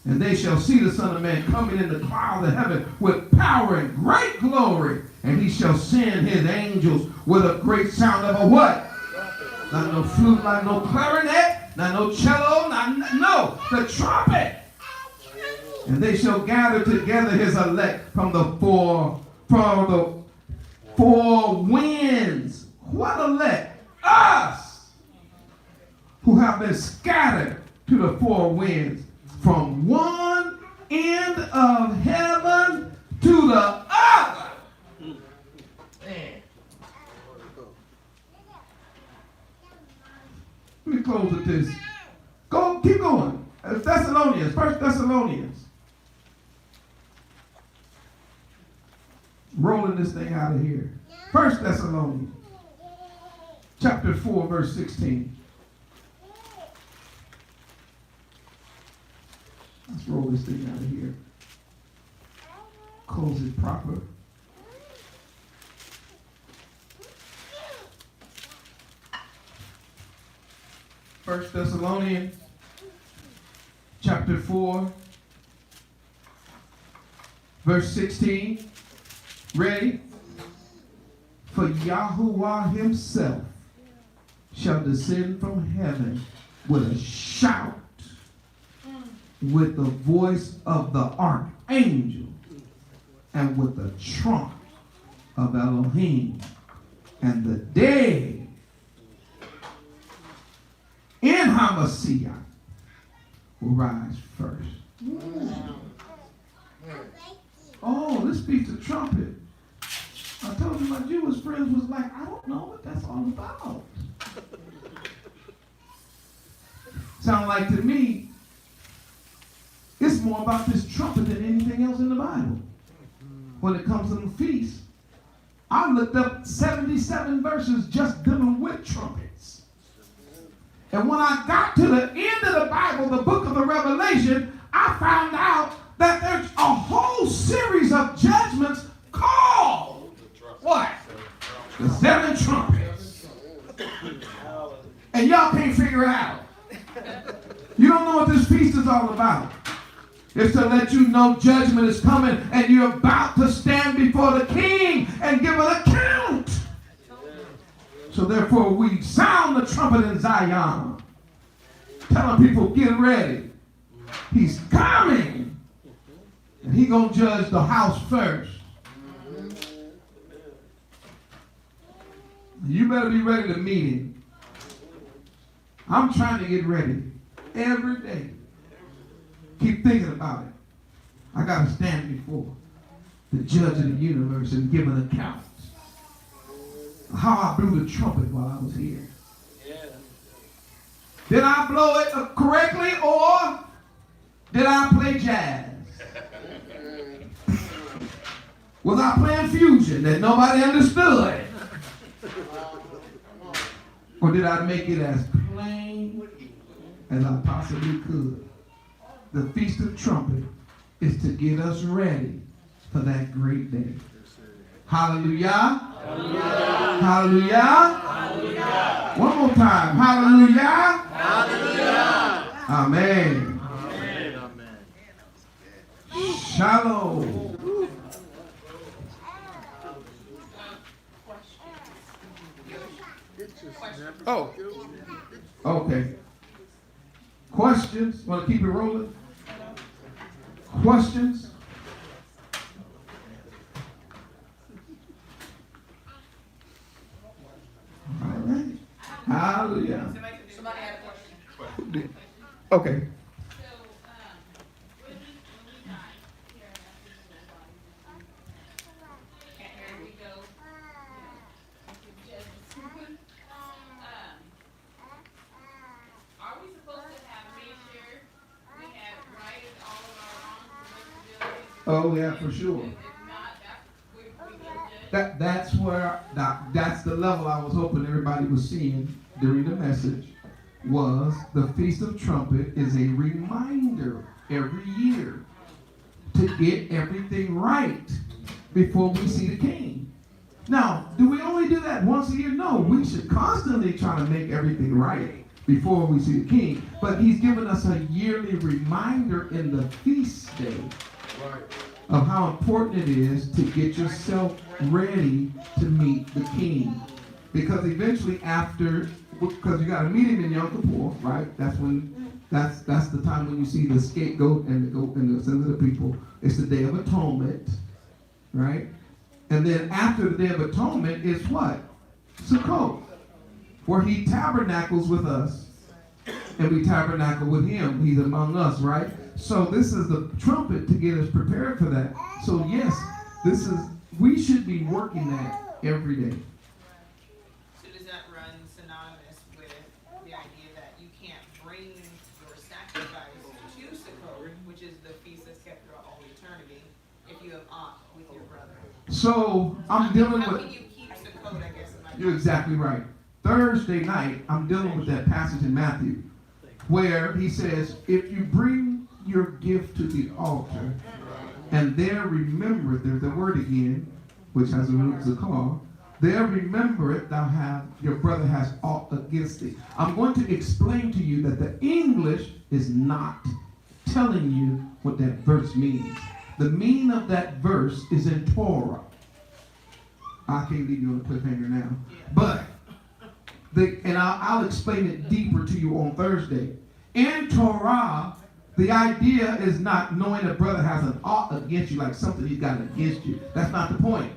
And they shall see the Son of Man coming in the clouds of heaven with power and great glory. And he shall send his angels with a great sound of a what? Not no flute, not no clarinet, not no cello, no, the trumpet. And they shall gather together his elect from the four winds. What elect? Us, who have been scattered to the four winds, from one end of heaven to the other. Let me close with this. Keep going. Thessalonians, 1 Thessalonians. Rolling this thing out of here. 1 Thessalonians, chapter 4, verse 16. Let's roll this thing out of here. Close it proper. First Thessalonians, chapter 4, verse 16. Ready? For Yahuwah himself shall descend from heaven with a shout, with the voice of the archangel, and with the trump of Elohim, and the dead in Hamashiach will rise first. Oh, this beats the trumpet. A told you, my Jewish friends was like, I don't know what that's all about. Sound like to me, it's more about this trumpet than anything else in the Bible. When it comes to the feast, I looked up 77 verses just dealing with trumpets. And when I got to the end of the Bible, the book of the Revelation, I found out that there's a whole series of judgments called what? The 7 trumpets. And y'all can't figure it out. You don't know what this feast is all about. It's to let you know judgment is coming and you're about to stand before the king and give an account. So therefore we sound the trumpet in Zion, telling people get ready. He's coming. And he's going to judge the house first. You better be ready to meet him. I'm trying to get ready every day. Keep thinking about it. I got to stand before the judge of the universe and give an account. How I blew the trumpet while I was here. Yeah. Did I blow it correctly or did I play jazz? Was I playing fusion that nobody understood? Or did I make it as plain as I possibly could? The Feast of Trumpet is to get us ready for that great day. Hallelujah. Hallelujah. Hallelujah. Hallelujah. One more time. Hallelujah. Hallelujah. Amen. Amen. Amen. Shalom. Oh, okay. Questions? Want to keep it rolling? Questions? All right. Hallelujah. Somebody had a question. Okay. Oh yeah, for sure. That's where that's the level I was hoping everybody was seeing during the message. Was the Feast of Trumpet is a reminder every year to get everything right before we see the King. Now, do we only do that once a year? No, we should constantly try to make everything right before we see the King. But he's given us a yearly reminder in the feast day of how important it is to get yourself ready to meet the King. Because eventually because you got to meet him in Yom Kippur, right? That's the time when you see the scapegoat and the goat and the sins of the people. It's the Day of Atonement, right? And then after the Day of Atonement is what? Sukkot, where he tabernacles with us and we tabernacle with him. He's among us, right? So this is the trumpet to get us prepared for that. So yes, we should be working that every day. So does that run synonymous with the idea that you can't bring your sacrifice to Sukkot, which is the feast that's kept throughout all eternity, if you have aught with your brother? So I'm dealing How with. can you keep Sukkot, I guess? You're exactly right. Thursday night, I'm dealing with that passage in Matthew where he says, if you bring your gift to the altar and there remember it, there's the word again, which has a root to call, there remember it, your brother has aught against thee. I'm going to explain to you that the English is not telling you what that verse means. The meaning of that verse is in Torah. I can't leave you on a cliffhanger now. But, I'll explain it deeper to you on Thursday. In Torah, the idea is not knowing a brother has an ought against you, like something he's got against you. That's not the point.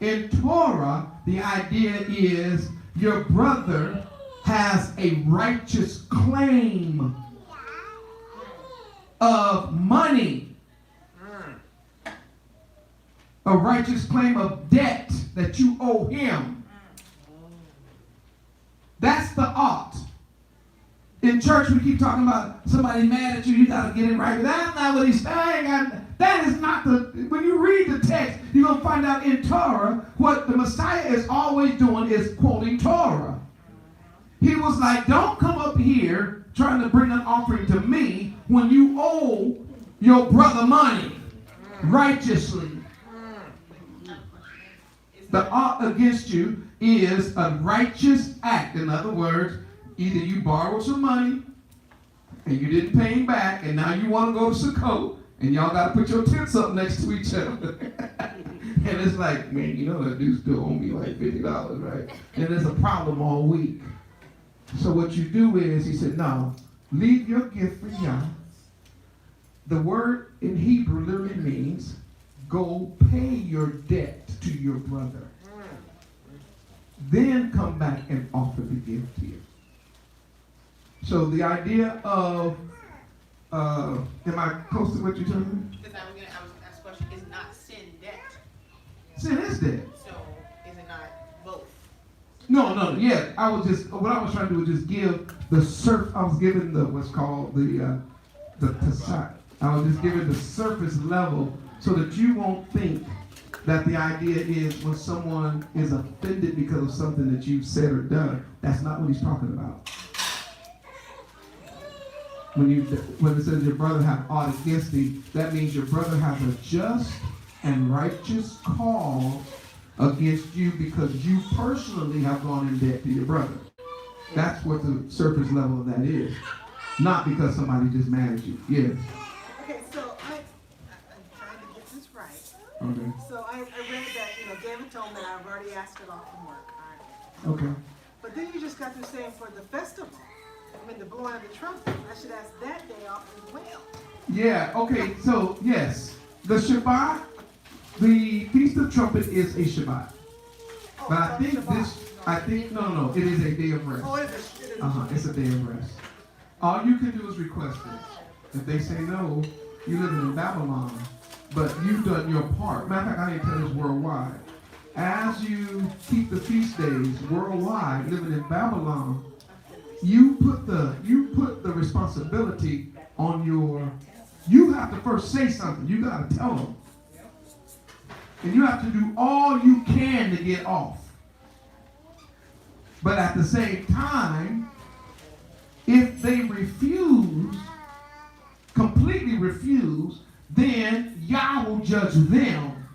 In Torah, the idea is your brother has a righteous claim of money a righteous claim of debt that you owe him. That's the ought. In church, we keep talking about somebody mad at you, you got to get it right. That's not what he's saying. That is not when you read the text, you're going to find out in Torah, what the Messiah is always doing is quoting Torah. He was like, don't come up here trying to bring an offering to me when you owe your brother money righteously. The ought against you is a righteous act. In other words, either you borrowed some money and you didn't pay him back, and now you want to go to Sukkot, and y'all got to put your tents up next to each other. And it's like, man, you know that dude still owe me like $50, right? And there's a problem all week. So what you do is, he said, no, leave your gift for Yah. The word in Hebrew literally means, go pay your debt to your brother. Then come back and offer the gift here. So the idea of, am I close to what you're telling me? Because I was going to ask a question, is not sin debt? Sin is debt. So is it not both? No, yeah. What I was trying to do was just give I was giving what's called the tasat. I was just giving the surface level so that you won't think that the idea is when someone is offended because of something that you've said or done. That's not what he's talking about. When it says your brother have aught against thee, that means your brother has a just and righteous cause against you because you personally have gone in debt to your brother. That's what the surface level of that is. Not because somebody just mad at you. Yes. Okay, so I'm trying to get this right. Okay. So I read that, David told me I've already asked it off from work. All right. Okay. But then you just got through saying for the festival, the blowing of the trumpet, I should ask that day off as well. Yeah, okay, so yes. The Shabbat, the Feast of Trumpet is a Shabbat. Oh, But I so think Shabbat, no. no, it is a day of rest. Oh, it is. It's a day of rest. All you can do is request it. If they say no, you live in Babylon, but you've done your part. Matter of fact, I need to tell this worldwide. As you keep the feast days worldwide, living in Babylon, you put the responsibility on you have to first say something. You got to tell them. And you have to do all you can to get off. But at the same time, if they completely refuse, then Yah will judge them.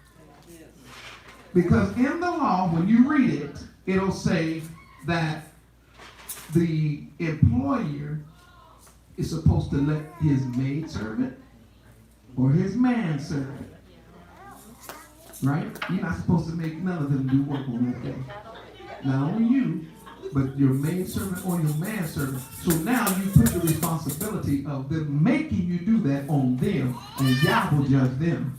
Because in the law, when you read it, it'll say that the employer is supposed to let his maidservant or his manservant, right? You're not supposed to make none of them do work on that day. Not only you, but your maidservant or your manservant. So now you put the responsibility of them making you do that on them, and Yah will judge them.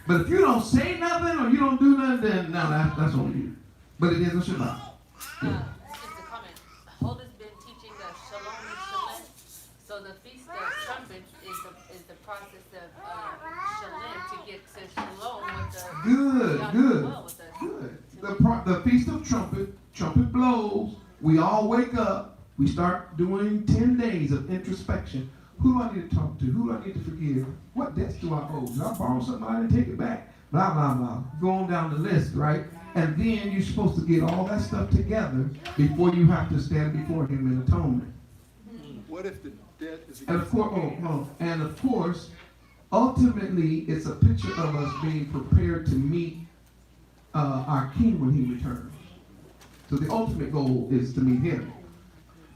But if you don't say nothing or you don't do nothing, then no, that's on you. But it is a Shabbat. Yeah. Just a comment. Holder's been teaching the Shalom and Shalem. So the Feast of Trumpets is the process of Shalem to get to Shalom with the Good. The Feast of Trumpet blows. We all wake up. We start doing 10 days of introspection. Who do I need to talk to? Who do I need to forgive? What debts do I owe? Did I borrow something I didn't take it back? Blah, blah, blah. Go on down the list, right? And then you're supposed to get all that stuff together before you have to stand before him in atonement. What if the debt is And of course, ultimately, it's a picture of us being prepared to meet our King when he returns. So the ultimate goal is to meet him.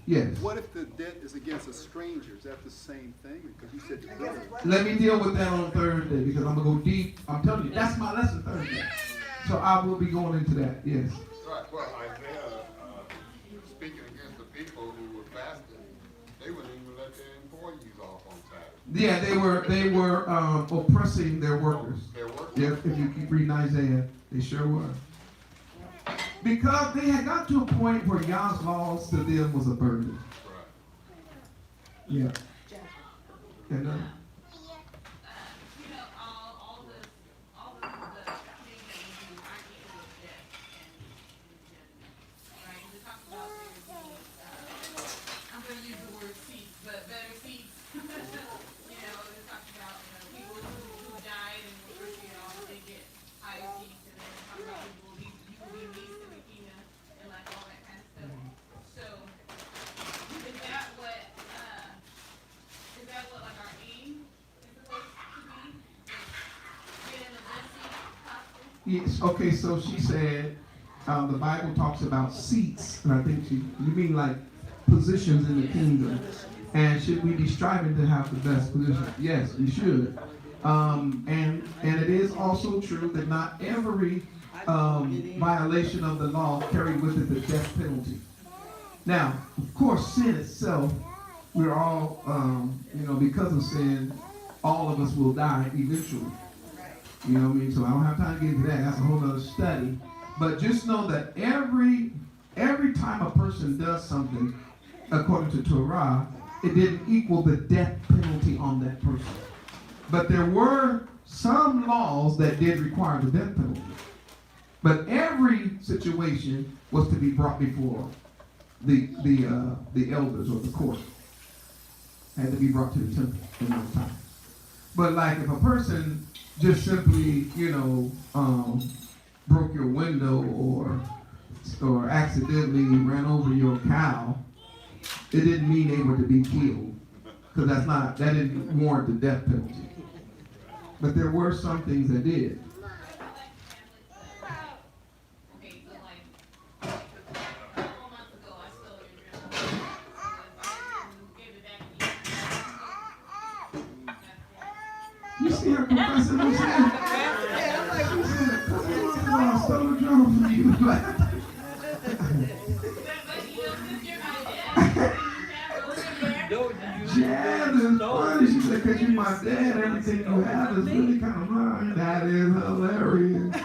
Yes. What if the debt is against a stranger? Is that the same thing? Because you said your brother. Let me deal with that on Thursday because I'm going to go deep. I'm telling you, that's my lesson Thursday. So I will be going into that, yes. Right. Well, Isaiah, speaking against the people who were fasting, they wouldn't even let their employees off on Saturday. Yeah, they were oppressing their workers. Their workers. Yes, if you keep reading Isaiah, they sure were. Because they had got to a point where Yah's laws to them was a burden. Right. Yeah. And all the Yes, okay, so she said, the Bible talks about seats, and I think you mean like positions in the kingdom. And should we be striving to have the best position? Yes, we should. And it is also true that not every violation of the law carried with it the death penalty. Now, of course, sin itself, we're all, because of sin, all of us will die eventually. You know what I mean? So I don't have time to get into that. That's a whole other study. But just know that every time a person does something, according to Torah, it didn't equal the death penalty on that person. But there were some laws that did require the death penalty. But every situation was to be brought before the elders or the court. Had to be brought to the temple in those times. But like if a person just simply, broke your window or accidentally ran over your cow, it didn't mean they were to be killed. Because that didn't warrant the death penalty. But there were some things that did. Okay, so like, a couple months ago, I stole your dress. Gave it back to you. You see her professor? You see her? She said, a couple months ago, I stole a drum from you. Jazz is funny. She said, because you're my dad, everything you have is really kind of mine. That is hilarious.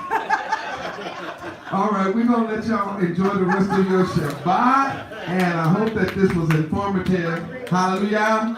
All right, we're going to let y'all enjoy the rest of your Shabbat. And I hope that this was informative. Hallelujah.